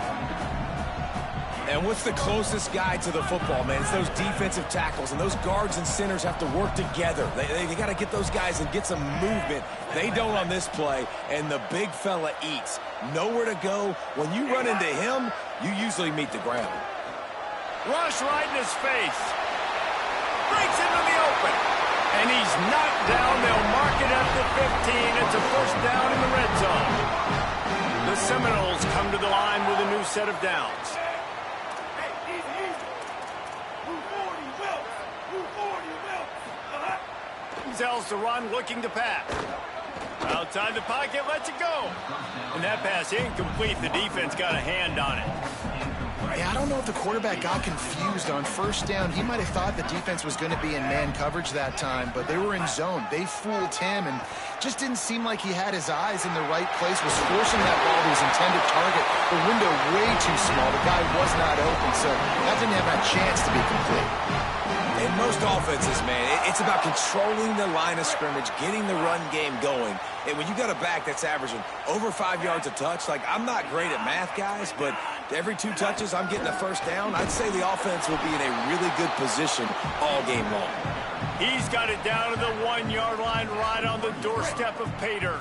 And what's the closest guy to the football, man? It's those defensive tackles, and those guards and centers have to work together. They got to get those guys and get some movement. They don't on this play, and the big fella eats. Nowhere to go. When you run into him, you usually meet the ground. Rush right in his face. Breaks into the open. And he's knocked down. They'll mark it at the 15. It's a first down in the red zone. The Seminoles come to the line with a new set of downs. Sells the run, looking to pass. Outside the pocket, lets it go. And that pass incomplete. The defense got a hand on it. Yeah, I don't know if the quarterback got confused on first down. He might have thought the defense was going to be in man coverage that time, but they were in zone. They fooled him and just didn't seem like he had his eyes in the right place, was forcing that ball to his intended target. The window way too small. The guy was not open, so that didn't have a chance to be complete. In most offenses, man, it's about controlling the line of scrimmage, getting the run game going. And when you got a back that's averaging over 5 yards a touch, like, I'm not great at math, guys, but every 2 touches I'm getting a first down, I'd say the offense will be in a really good position all game long. He's got it down to the 1-yard line right on the doorstep of Pater.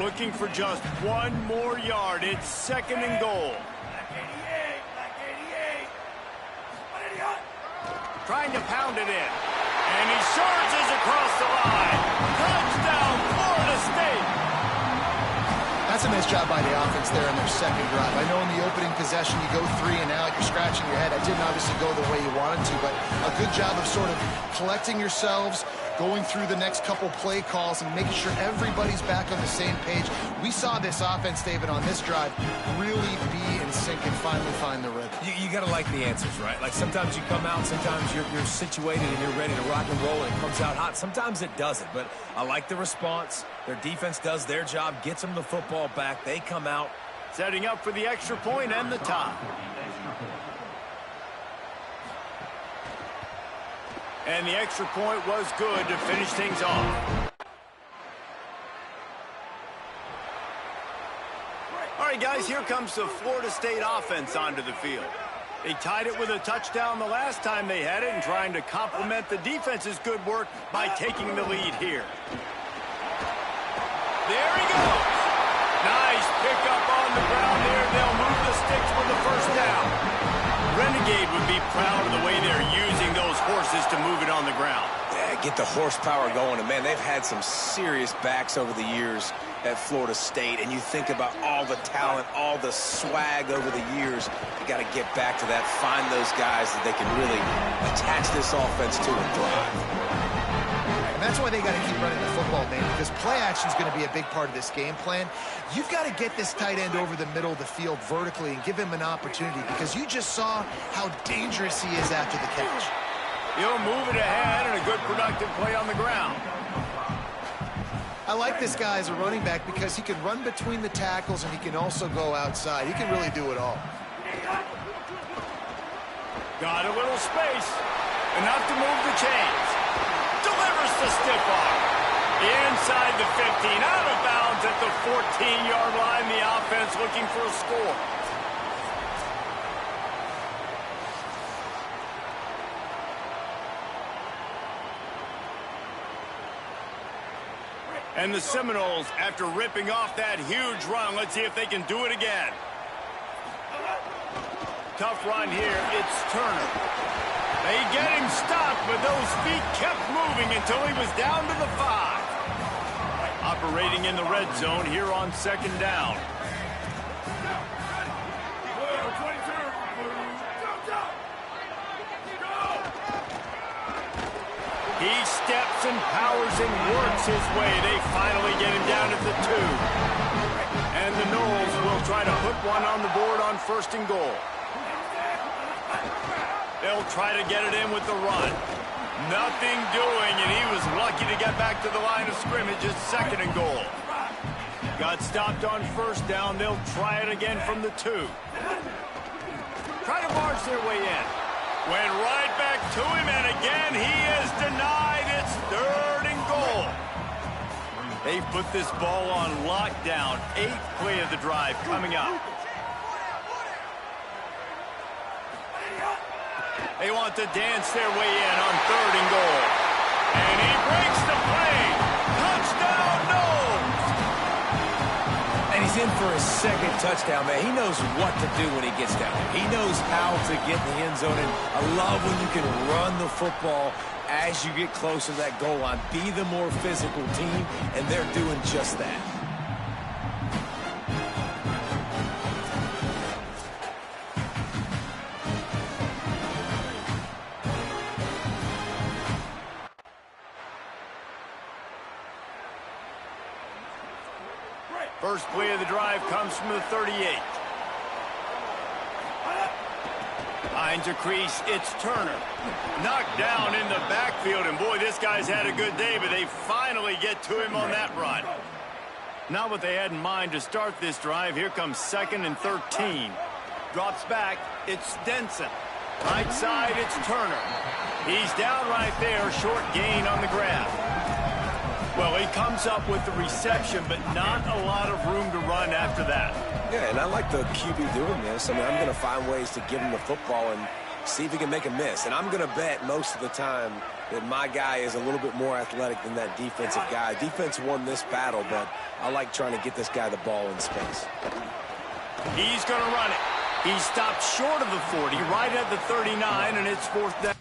Looking for just 1 more yard. It's 2nd and goal. Trying to pound it in. And he surges across the line. Touchdown, Florida State. That's a nice job by the offense there in their second drive. I know in the opening possession you go 3 and out, you're scratching your head. That didn't obviously go the way you wanted to, but a good job of sort of collecting yourselves, going through the next couple play calls and making sure everybody's back on the same page. We saw this offense, David, on this drive really be in sync and finally find the rhythm. You got to like the answers, right? Like, sometimes you come out, sometimes you're situated and you're ready to rock and roll and it comes out hot. Sometimes it doesn't, but I like the response. Their defense does their job, gets them the football back. They come out. Setting up for the extra point and the tie. And the extra point was good to finish things off. All right, guys, here comes the Florida State offense onto the field. They tied it with a touchdown the last time they had it and trying to complement the defense's good work by taking the lead here. There he goes. Nice pickup on the ground there. They'll move the sticks for the first down. Renegade would be proud of the way they're using those horses to move it on the ground. Yeah, get the horsepower going. And, man, they've had some serious backs over the years at Florida State. And you think about all the talent, all the swag over the years. You got to get back to that, find those guys that they can really attach this offense to and thrive. And that's why they got to keep running the football, man, because play action is going to be a big part of this game plan. You've got to get this tight end over the middle of the field vertically and give him an opportunity because you just saw how dangerous he is after the catch. He'll move it ahead and a good productive play on the ground. I like this guy as a running back because he can run between the tackles and he can also go outside. He can really do it all. Got a little space. Enough to move the chains. Delivers the stiff arm. Inside the 15. Out of bounds at the 14-yard line. The offense looking for a score. And the Seminoles, after ripping off that huge run, let's see if they can do it again. Tough run here. It's Turner. They get him stopped, but those feet kept moving until he was down to the 5. Operating in the red zone here on 2nd down. He steps and powers and works his way. They finally get him down at the 2. And the Noles will They'll try to put one on the board on 1st and goal. They'll try to get it in with the run. Nothing doing, and he was lucky to get back to the line of scrimmage at 2nd and goal. Got stopped on 1st down. They'll try it again from the 2. Try to march their way in. Went right back to him, and again he is denied. It's 3rd and goal. They've put this ball on lockdown. 8th play of the drive coming up. They want to dance their way in on 3rd and goal. And he breaks the play. Touchdown, Knowles! And he's in for his 2nd touchdown, man. He knows what to do when he gets down there. He knows how to get in the end zone. And I love when you can run the football as you get closer to that goal line. Be the more physical team, and they're doing just that. First play of the drive comes from the 38. Behind a crease, it's Turner. Knocked down in the backfield, and boy, this guy's had a good day, but they finally get to him on that run. Not what they had in mind to start this drive. Here comes 2nd and 13. Drops back, it's Denson. Right side, it's Turner. He's down right there, short gain on the grab. Well, he comes up with the reception, but not a lot of room to run after that. Yeah, and I like the QB doing this. I mean, I'm going to find ways to give him the football and see if he can make a miss. And I'm going to bet most of the time that my guy is a little bit more athletic than that defensive guy. Defense won this battle, but I like trying to get this guy the ball in space. He's going to run it. He stopped short of the 40, right at the 39, and it's 4th down.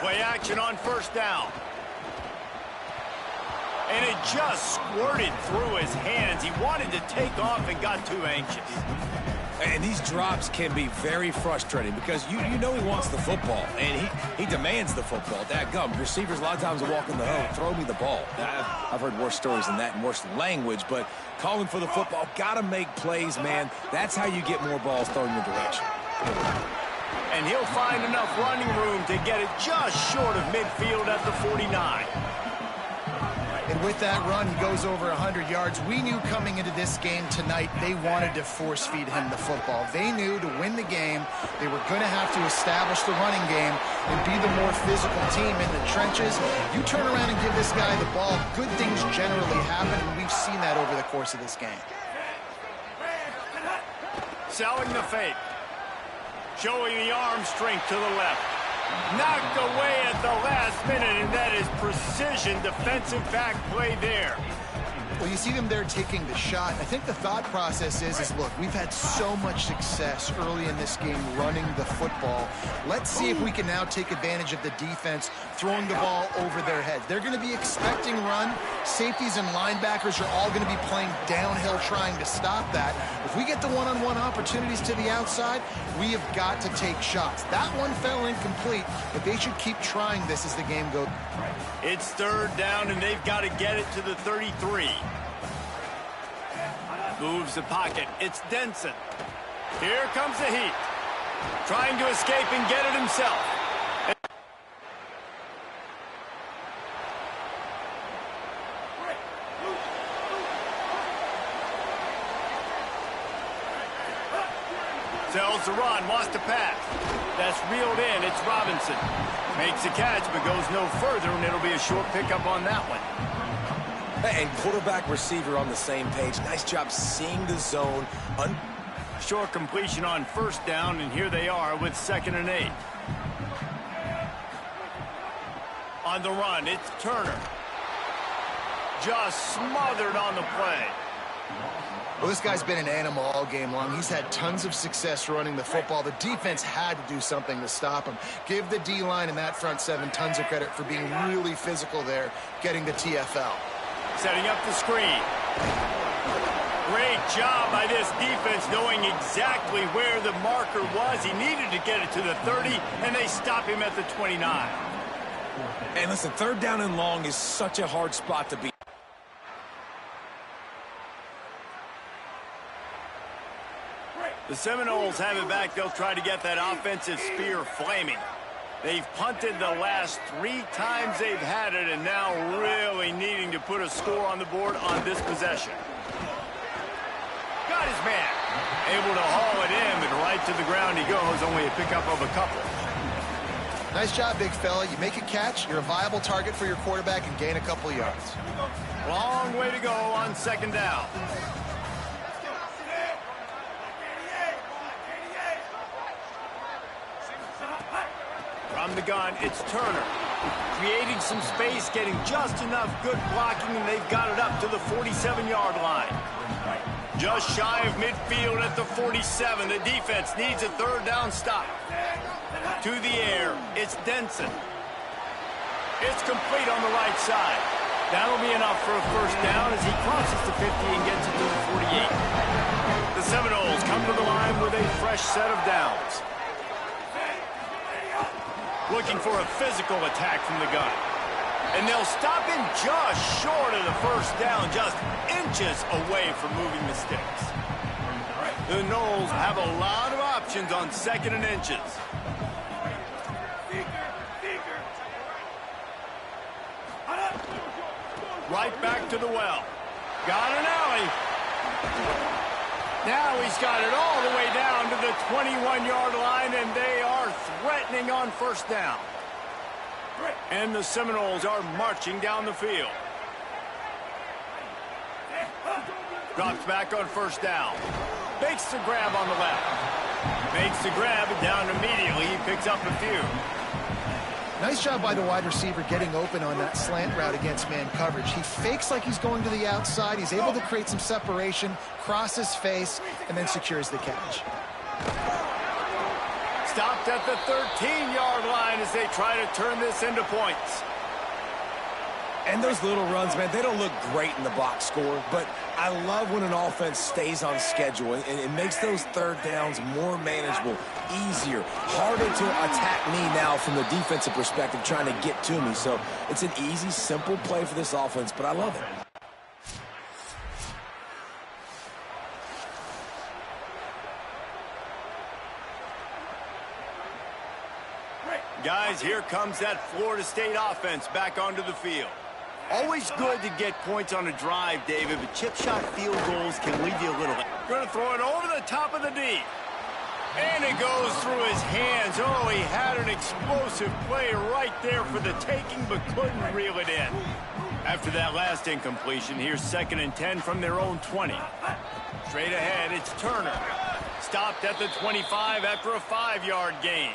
Play action on 1st down. And it just squirted through his hands. He wanted to take off and got too anxious. And these drops can be very frustrating because you know he wants the football, and he demands the football. Dadgum, receivers a lot of times will walk in the hole, throw me the ball. I've heard worse stories than that and worse language, but calling for the football, got to make plays, man. That's how you get more balls thrown in your direction. And he'll find enough running room to get it just short of midfield at the 49. And with that run, he goes over 100 yards. We knew coming into this game tonight, they wanted to force-feed him the football. They knew to win the game, they were going to have to establish the running game and be the more physical team in the trenches. You turn around and give this guy the ball, good things generally happen, and we've seen that over the course of this game. Selling the fake. Showing the arm strength to the left. Knocked away at the last minute, and that is precision defensive back play there. Well, you see them there taking the shot. I think the thought process is look, we've had so much success early in this game running the football. Let's see if we can now take advantage of the defense throwing the ball over their heads. They're going to be expecting run. Safeties and linebackers are all going to be playing downhill trying to stop that. If we get the one-on-one opportunities to the outside, we have got to take shots. That one fell incomplete, but they should keep trying this as the game goes. It's 3rd down, and they've got to get it to the 33. Moves the pocket. It's Denson. Here comes the heat. Trying to escape and get it himself. Sells the run, lost a pass. That's reeled in, it's Robinson. Makes a catch, but goes no further, and it'll be a short pickup on that one. And quarterback receiver on the same page. Nice job seeing the zone. Short completion on 1st down, and here they are with 2nd and 8. On the run, it's Turner. Just smothered on the play. Well, this guy's been an animal all game long. He's had tons of success running the football. The defense had to do something to stop him. Give the D-line and that front seven tons of credit for being really physical there, getting the TFL. Setting up the screen. Great job by this defense knowing exactly where the marker was. He needed to get it to the 30, and they stop him at the 29. And listen, third down and long is such a hard spot to be. The Seminoles have it back. They'll try to get that offensive spear flaming. They've punted the last 3 times they've had it, and now really needing to put a score on the board on this possession. Got his man. Able to haul it in, but right to the ground he goes. Only a pickup of a couple. Nice job, big fella. You make a catch, you're a viable target for your quarterback, and gain a couple yards. Long way to go on second down. From the gun, it's Turner. Creating some space, getting just enough good blocking, and they've got it up to the 47-yard line. Just shy of midfield at the 47. The defense needs a third down stop. To the air, it's Denson. It's complete on the right side. That'll be enough for a first down as he crosses the 50 and gets it to the 48. The Seminoles come to the line with a fresh set of downs. Looking for a physical attack from the gun. And they'll stop him just short of the first down, just inches away from moving the sticks. The Noles have a lot of options on second and inches. Right back to the well. Got an alley. Now he's got it all the way down to the 21-yard line, and they are threatening on first down. And the Seminoles are marching down the field. Drops back on first down. Makes the grab on the left. Makes the grab and down immediately. He picks up a few. Nice job by the wide receiver getting open on that slant route against man coverage. He fakes like he's going to the outside. He's able to create some separation, cross his face, and then secures the catch. Stopped at the 13-yard line as they try to turn this into points. And those little runs, man, they don't look great in the box score, but I love when an offense stays on schedule, and it makes those third downs more manageable, easier, harder to attack me now from the defensive perspective trying to get to me. So it's an easy, simple play for this offense, but I love it. Guys, here comes that Florida State offense back onto the field. Always good to get points on a drive, David, but chip shot field goals can leave you a little. Going to throw it over the top of the D. And it goes through his hands. Oh, he had an explosive play right there for the taking, but couldn't reel it in. After that last incompletion, here's 2nd and 10 from their own 20. Straight ahead, it's Turner. Stopped at the 25 after a 5-yard gain.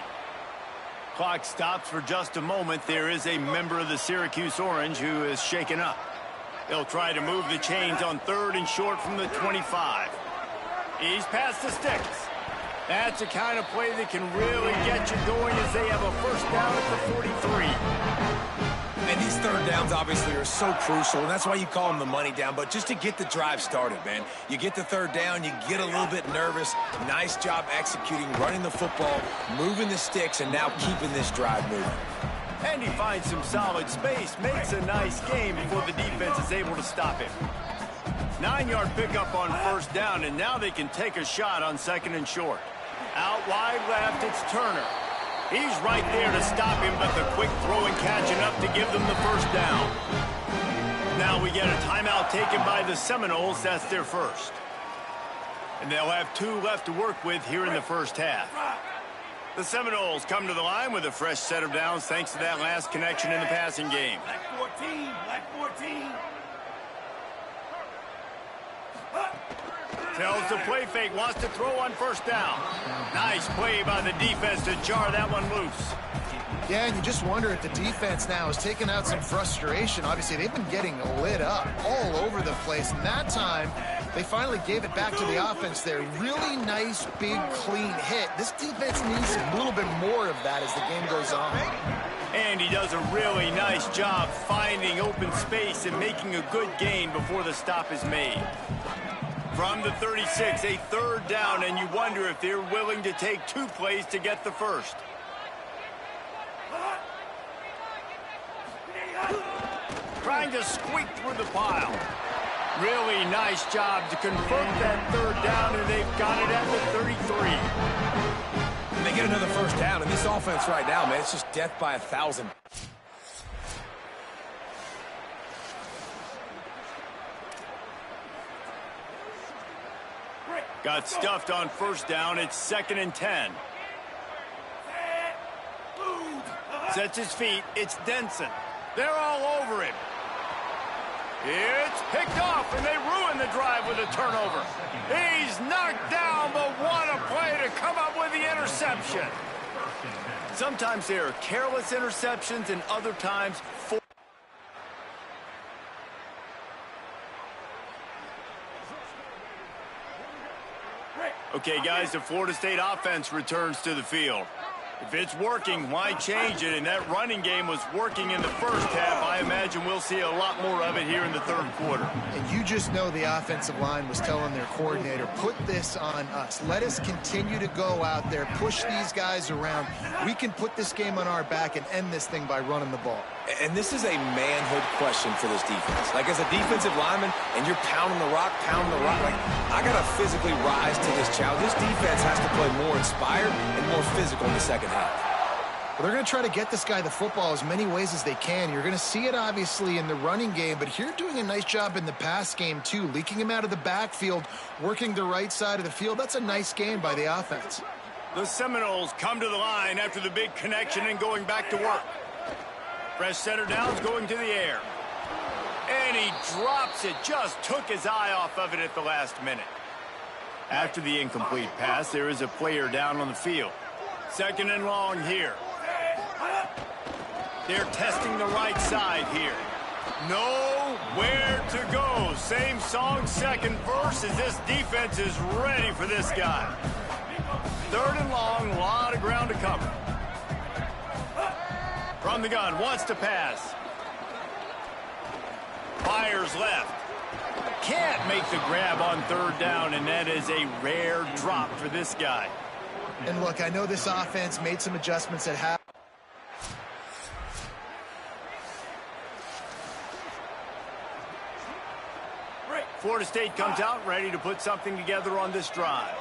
Clock stops for just a moment. There is a member of the Syracuse Orange who is shaken up. They'll try to move the chains on 3rd and short from the 25. He's past the sticks. That's the kind of play that can really get you going as they have a first down at the 43. And these third downs obviously are so crucial, and that's why you call them the money down. But just to get the drive started, man, you get the third down, you get a little bit nervous. Nice job executing, running the football, moving the sticks, and now keeping this drive moving. And he finds some solid space, makes a nice game before the defense is able to stop him. 9-yard pickup on first down, and now they can take a shot on 2nd and short. Out wide left, it's Turner. He's right there to stop him, but the quick throw and catch enough to give them the first down. Now we get a timeout taken by the Seminoles. That's their first. And they'll have 2 left to work with here in the first half. The Seminoles come to the line with a fresh set of downs thanks to that last connection in the passing game. Black 14, black 14. Tells the play fake, wants to throw on first down. Nice play by the defense to jar that one loose. Yeah, and you just wonder if the defense now has taken out some frustration. Obviously, they've been getting lit up all over the place. And that time, they finally gave it back to the offense there. Really nice, big, clean hit. This defense needs a little bit more of that as the game goes on. And he does a really nice job finding open space and making a good gain before the stop is made. From the 36, a third down, and you wonder if they're willing to take 2 plays to get the first. Trying to squeak through the pile. Really nice job to convert that third down, and they've got it at the 33. And they get another first down, and this offense right now, man, it's just death by 1,000. Got stuffed on first down. It's 2nd and 10. Sets his feet. It's Denson. They're all over him. It's picked off, and they ruin the drive with a turnover. He's knocked down, but what a play to come up with the interception. Sometimes there are careless interceptions, and other times Okay, guys, the Florida State offense returns to the field. If it's working, why change it? And that running game was working in the first half. I imagine we'll see a lot more of it here in the third quarter. And you just know the offensive line was telling their coordinator, put this on us. Let us continue to go out there, push these guys around. We can put this game on our back and end this thing by running the ball. And this is a manhood question for this defense. Like, as a defensive lineman, and you're pounding the rock, like, I got to physically rise to this challenge. This defense has to play more inspired and more physical in the second half. Well, they're going to try to get this guy the football as many ways as they can. You're going to see it, obviously, in the running game, but here doing a nice job in the pass game, too. Leaking him out of the backfield, working the right side of the field. That's a nice game by the offense. The Seminoles come to the line after the big connection and going back to work. Fresh center downs going to the air. And he drops it. Just took his eye off of it at the last minute. After the incomplete pass, there is a player down on the field. 2nd and long here. They're testing the right side here. Nowhere to go. Same song, second verse, as this defense is ready for this guy. 3rd and long, a lot of ground to cover. From the gun, wants to pass. Fires left. Can't make the grab on 3rd down, and that is a rare drop for this guy. And look, I know this offense made some adjustments at half. Florida State comes out ready to put something together on this drive.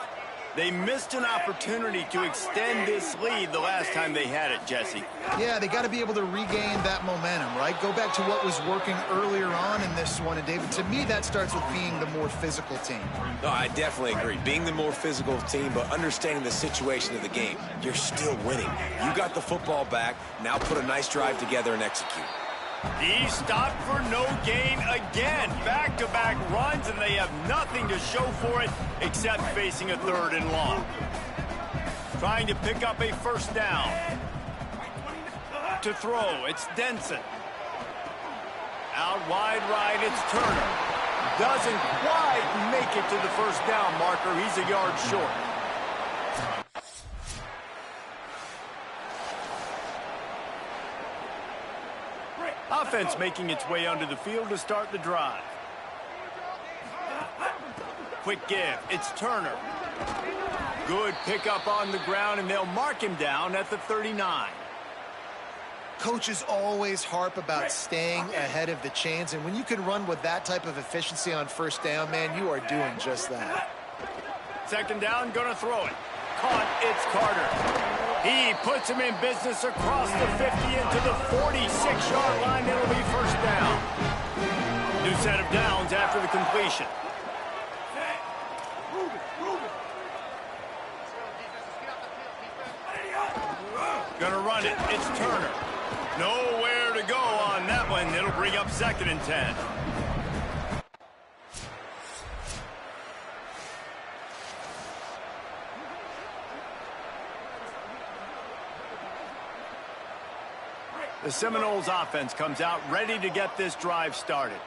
They missed an opportunity to extend this lead the last time they had it, Jesse. Yeah, they got to be able to regain that momentum, right? Go back to what was working earlier on in this one. And, David, to me, that starts with being the more physical team. No, I definitely agree. Being the more physical team, but understanding the situation of the game. You're still winning. You got the football back. Now put a nice drive together and execute. He stopped for no gain again. Back-to-back runs, and they have nothing to show for it except facing a 3rd and long. Trying to pick up a first down. To throw, it's Denson. Out wide right, it's Turner. Doesn't quite make it to the first down marker. He's a yard short. Offense making its way onto the field to start the drive. Quick give. It's Turner. Good pickup on the ground, and they'll mark him down at the 39. Coaches always harp about staying ahead of the chains, and when you can run with that type of efficiency on first down, man, you are doing just that. 2nd down, gonna throw it. Caught, it's Carter. He puts him in business across the 50 into the 46-yard line. It'll be first down. New set of downs after the completion. Gonna run it. It's Turner. Nowhere to go on that one. It'll bring up 2nd and 10. The Seminoles offense comes out ready to get this drive started.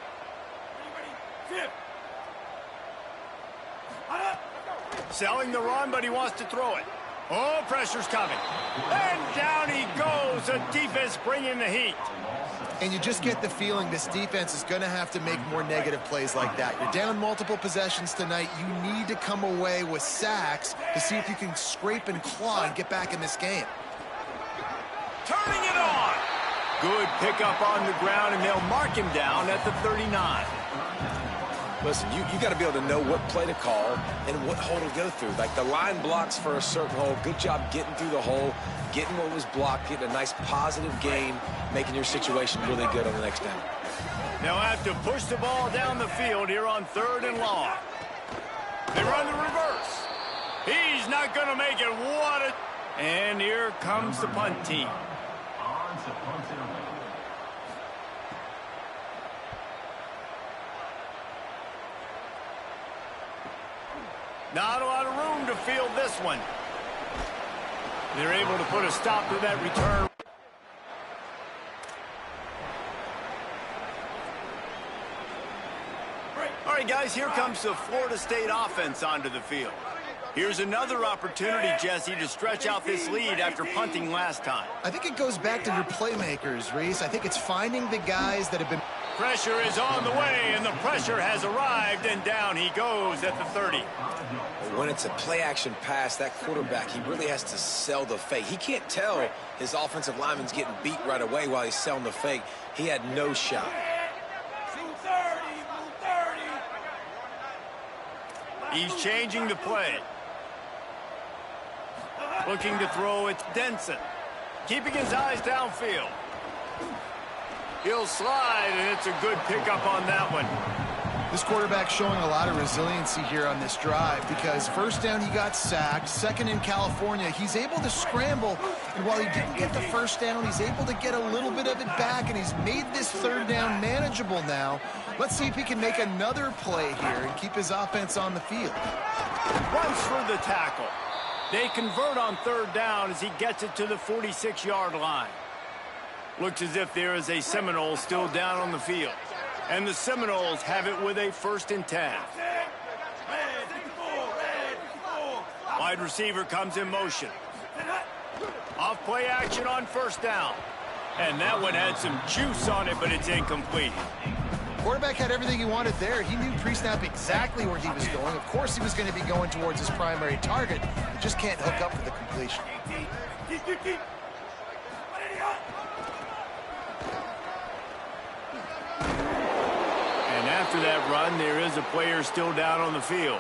Selling the run, but he wants to throw it. Oh, pressure's coming. And down he goes. The defense bringing the heat. And you just get the feeling this defense is going to have to make more negative plays like that. You're down multiple possessions tonight. You need to come away with sacks to see if you can scrape and claw and get back in this game. Turning it on. Good pickup on the ground, and they'll mark him down at the 39. Listen, you got to be able to know what play to call and what hole to go through. Like the line blocks for a certain hole. Good job getting through the hole, getting what was blocked, getting a nice positive gain, making your situation really good on the next down. They'll have to push the ball down the field here on 3rd and long. They run the reverse. He's not going to make it. And here comes the punt team. Not a lot of room to field this one. They're able to put a stop to that return. All right, guys, here comes the Florida State offense onto the field. Here's another opportunity, Jesse, to stretch out this lead after punting last time. I think it goes back to your playmakers, Reese. I think it's finding the guys that have been... Pressure is on the way, and the pressure has arrived, and down he goes at the 30. When it's a play-action pass, that quarterback, he really has to sell the fake. He can't tell his offensive lineman's getting beat right away while he's selling the fake. He had no shot. He's changing the play. Looking to throw, it's Denson. Keeping his eyes downfield. He'll slide, and it's a good pickup on that one. This quarterback showing a lot of resiliency here on this drive because first down he got sacked, second in California, he's able to scramble, and while he didn't get the first down, he's able to get a little bit of it back, and he's made this 3rd down manageable now. Let's see if he can make another play here and keep his offense on the field. Runs for the tackle. They convert on 3rd down as he gets it to the 46-yard line. Looks as if there is a Seminole still down on the field. And the Seminoles have it with a 1st and 10. Wide receiver comes in motion. Off play action on 1st down. And that one had some juice on it, but it's incomplete. Quarterback had everything he wanted there. He knew pre-snap exactly where he was going. Of course he was going to be going towards his primary target. He just can't hook up for the completion. And after that run, there is a player still down on the field.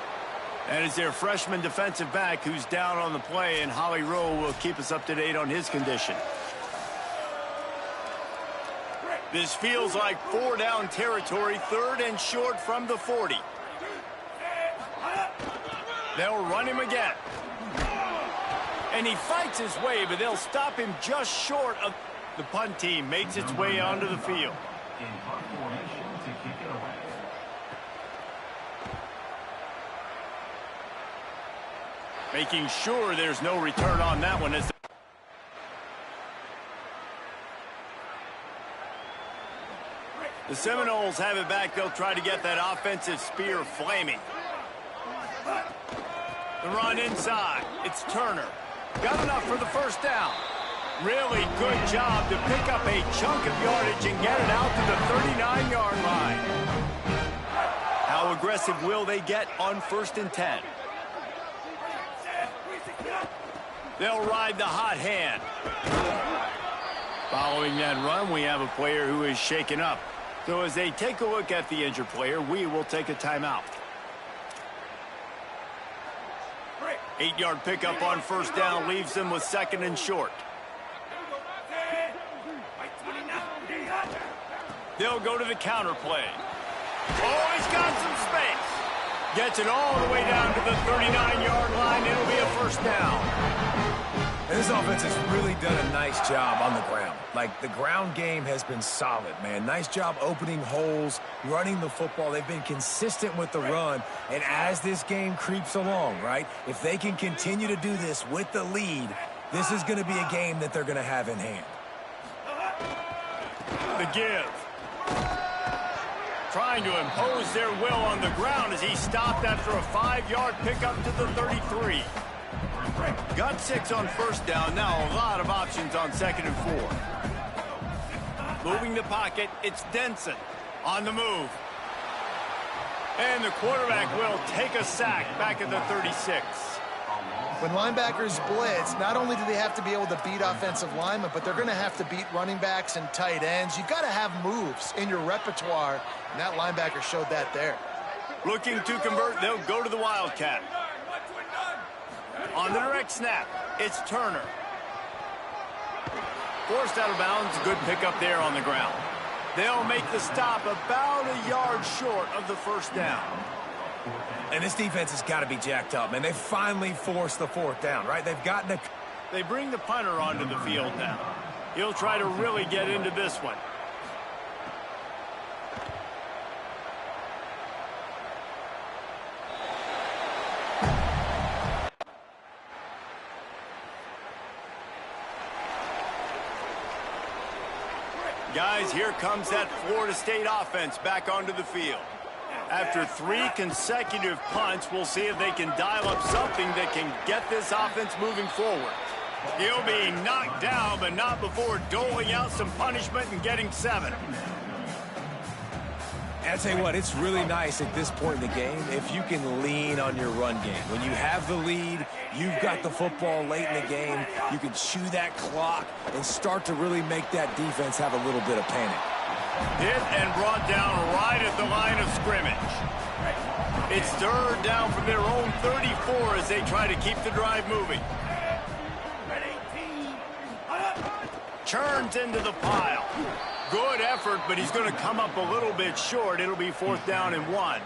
That is their freshman defensive back who's down on the play, and Holly Rowe will keep us up to date on his condition. This feels like 4-down territory, 3rd and short from the 40. They'll run him again. And he fights his way, but they'll stop him just short of... The punt team makes its way onto the field. Making sure there's no return on that one. As the Seminoles have it back. They'll try to get that offensive spear flaming. The run inside. It's Turner. Got enough for the 1st down. Really good job to pick up a chunk of yardage and get it out to the 39-yard line. How aggressive will they get on 1st and 10? They'll ride the hot hand. Following that run, we have a player who is shaken up. So as they take a look at the injured player, we will take a timeout. 8-yard pickup on 1st down leaves them with 2nd and short. They'll go to the counter play. Oh, he's got some space. Gets it all the way down to the 39-yard line. It'll be a 1st down. And this offense has really done a nice job on the ground. Like, the ground game has been solid, man. Nice job opening holes, running the football. They've been consistent with the run. And as this game creeps along, right, if they can continue to do this with the lead, this is going to be a game that they're going to have in hand. The give. Trying to impose their will on the ground as he stopped after a 5-yard pickup to the 33. Got 6 on first down. Now a lot of options on 2nd and 4. Moving the pocket, it's Denson on the move. And the quarterback will take a sack back at the 36. When linebackers blitz, not only do they have to be able to beat offensive linemen, but they're going to have to beat running backs and tight ends. You've got to have moves in your repertoire, and that linebacker showed that there. Looking to convert, they'll go to the Wildcat. On the direct snap, it's Turner. Forced out of bounds, good pickup there on the ground. They'll make the stop about a yard short of the first down. And this defense has got to be jacked up, man. They finally forced the 4th down, right? They've gotten a... They bring the punter onto the field now. He'll try to really get into this one. Guys, here comes that Florida State offense back onto the field. After 3 consecutive punts, we'll see if they can dial up something that can get this offense moving forward. He'll be knocked down, but not before doling out some punishment and getting 7. And I tell you what, it's really nice at this point in the game if you can lean on your run game. When you have the lead, you've got the football late in the game, you can chew that clock and start to really make that defense have a little bit of panic. Hit and brought down right at the line of scrimmage. It's 3rd down from their own 34 as they try to keep the drive moving. Churns into the pile. Good effort, but he's going to come up a little bit short. It'll be 4th down and 1.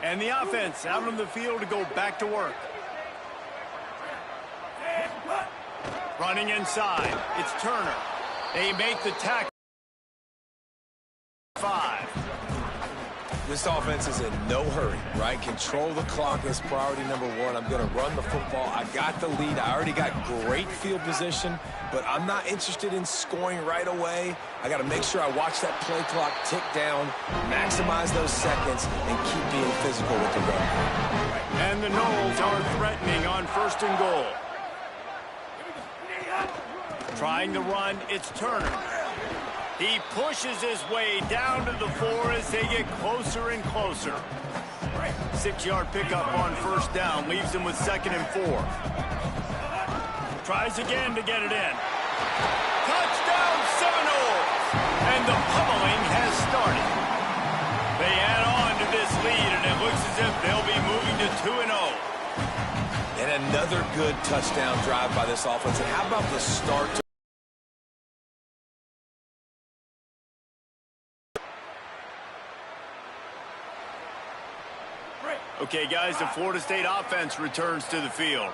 And the offense out on the field to go back to work. Running inside, it's Turner. They make the tackle. 5. This offense is in no hurry, right? Control the clock is priority number 1. I'm going to run the football. I got the lead. I already got great field position, but I'm not interested in scoring right away. I got to make sure I watch that play clock tick down, maximize those seconds, and keep being physical with the run. And the Noles are threatening on 1st and goal. Trying to run, it's Turner. He pushes his way down to the 4 as they get closer and closer. 6-yard pickup on 1st down, leaves him with 2nd and 4. Tries again to get it in. Touchdown Seminoles! And the pummeling has started. They add on to this lead, and it looks as if they'll be moving to 2-0. And another good touchdown drive by this offense. And how about the start to... Okay, guys, the Florida State offense returns to the field.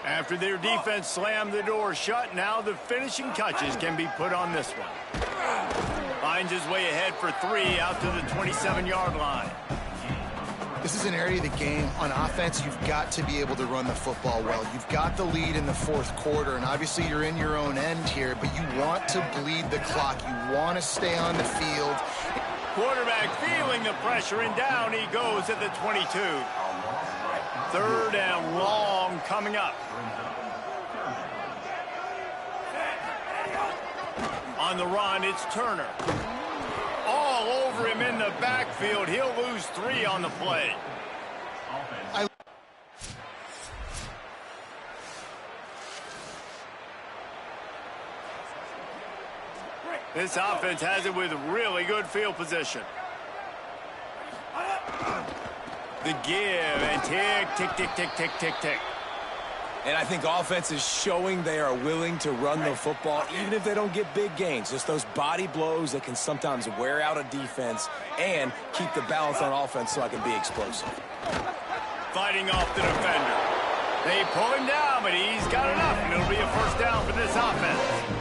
After their defense slammed the door shut, now the finishing touches can be put on this one. Finds his way ahead for 3 out to the 27-yard line. This is an area of the game on offense you've got to be able to run the football well. You've got the lead in the 4th quarter, and obviously you're in your own end here, but you want to bleed the clock. You want to stay on the field. Quarterback feeling the pressure, and down he goes at the 22. 3rd and long coming up. On the run, it's Turner. All over him in the backfield. He'll lose 3 on the play. This offense has it with really good field position. The give and tick, tick, tick, tick, tick, tick, tick. And I think offense is showing they are willing to run the football, even if they don't get big gains. Just those body blows that can sometimes wear out a defense and keep the balance on offense so I can be explosive. Fighting off the defender. They pull him down, but he's got enough, and it'll be a 1st down for this offense.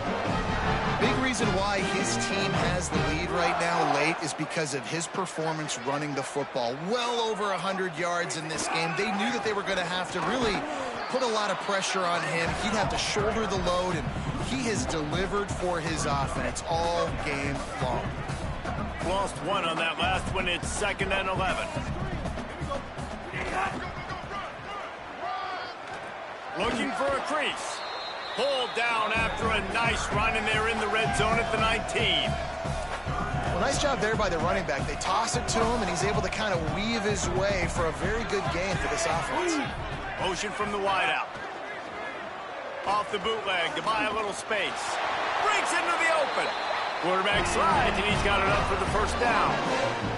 Big reason why his team has the lead right now late is because of his performance running the football. Well over 100 yards in this game. They knew that they were going to have to really put a lot of pressure on him. He'd have to shoulder the load, and He has delivered for his offense all game long. Lost one on that last one. It's 2nd and 11. Looking for a crease. Pulled down after a nice run, and they're in the red zone at the 19. Well, nice job there by the running back. They toss it to him, and he's able to kind of weave his way for a very good gain for this offense. Motion from the wideout. Off the bootleg to buy a little space. Breaks into the open. Quarterback slides, and he's got it up for the first down.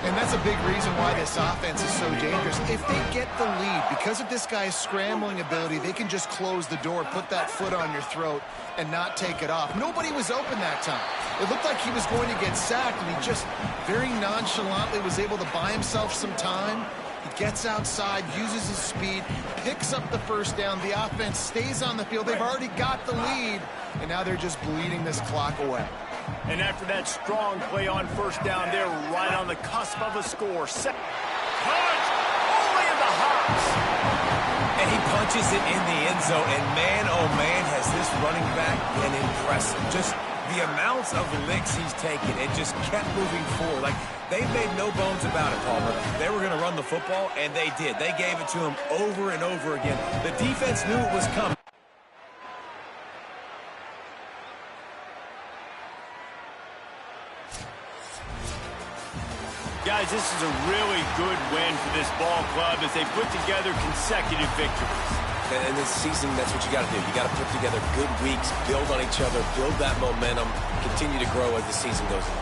And that's a big reason why this offense is so dangerous. If they get the lead, because of this guy's scrambling ability, they can just close the door, put that foot on your throat, and not take it off. Nobody was open that time. It looked like he was going to get sacked, and he just very nonchalantly was able to buy himself some time. He gets outside, uses his speed, picks up the first down. The offense stays on the field. They've already got the lead, and now they're just bleeding this clock away. And after that strong play on first down, they're right on the cusp of a score. Punch! Only in the hops! And he punches it in the end zone, and man, oh man, has this running back been impressive. Just the amounts of licks he's taken, it just kept moving forward. Like, they made no bones about it, Palmer. They were going to run the football, and they did. They gave it to him over and over again. The defense knew it was coming. Guys, this is a really good win for this ball club as they put together consecutive victories. And this season, that's what you got to do. You got to put together good weeks, build on each other, build that momentum, continue to grow as the season goes on.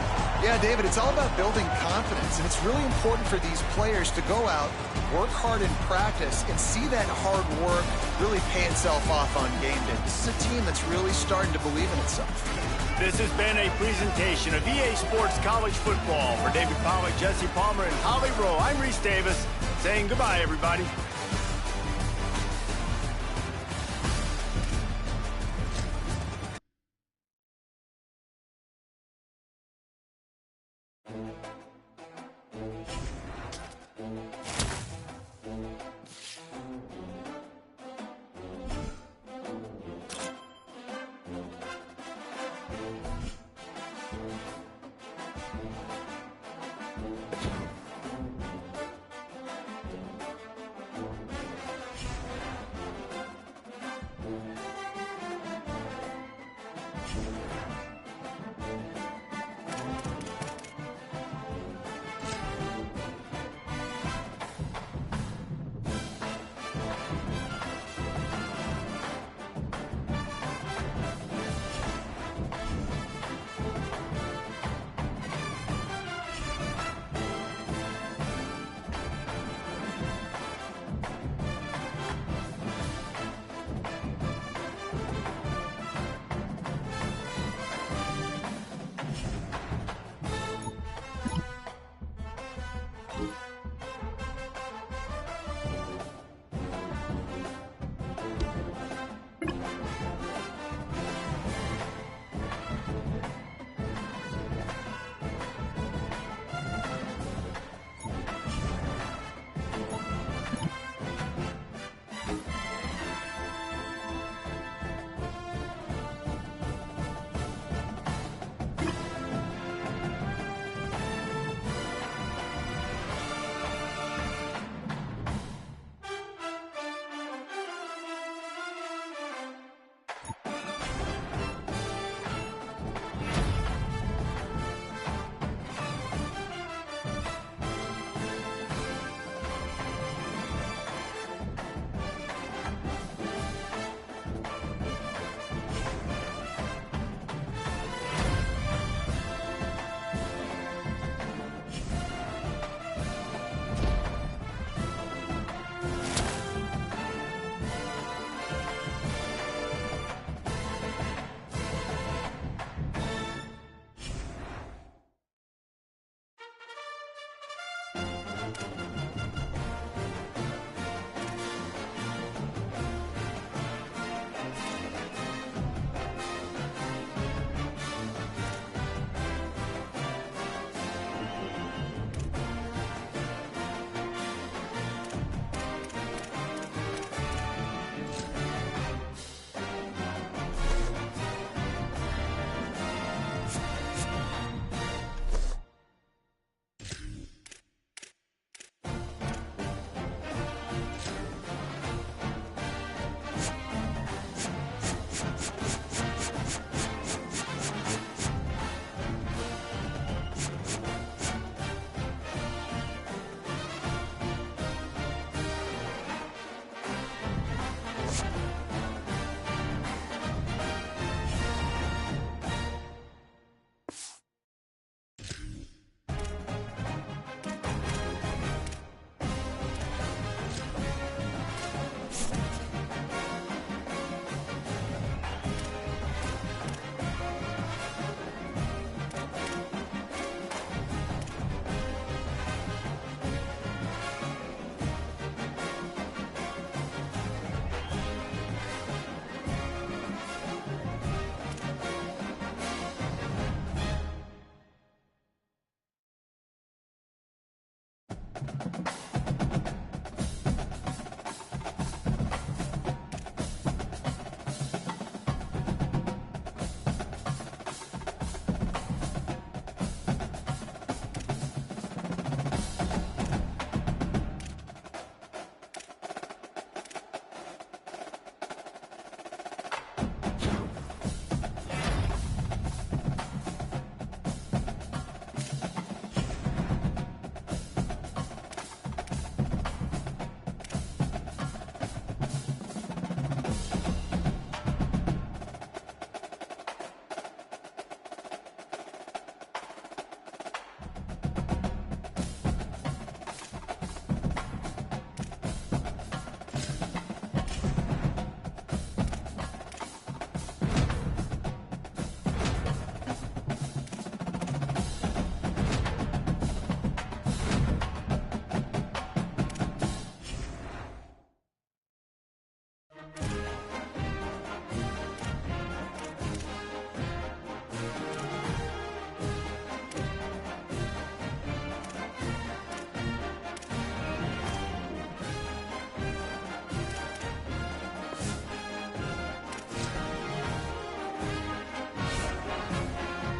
Yeah, David, it's all about building confidence, and it's really important for these players to go out, work hard in practice, and see that hard work really pay itself off on game day. This is a team that's really starting to believe in itself. This has been a presentation of EA Sports College Football. For David Pollack, Jesse Palmer, and Holly Rowe, I'm Reese Davis saying goodbye, everybody.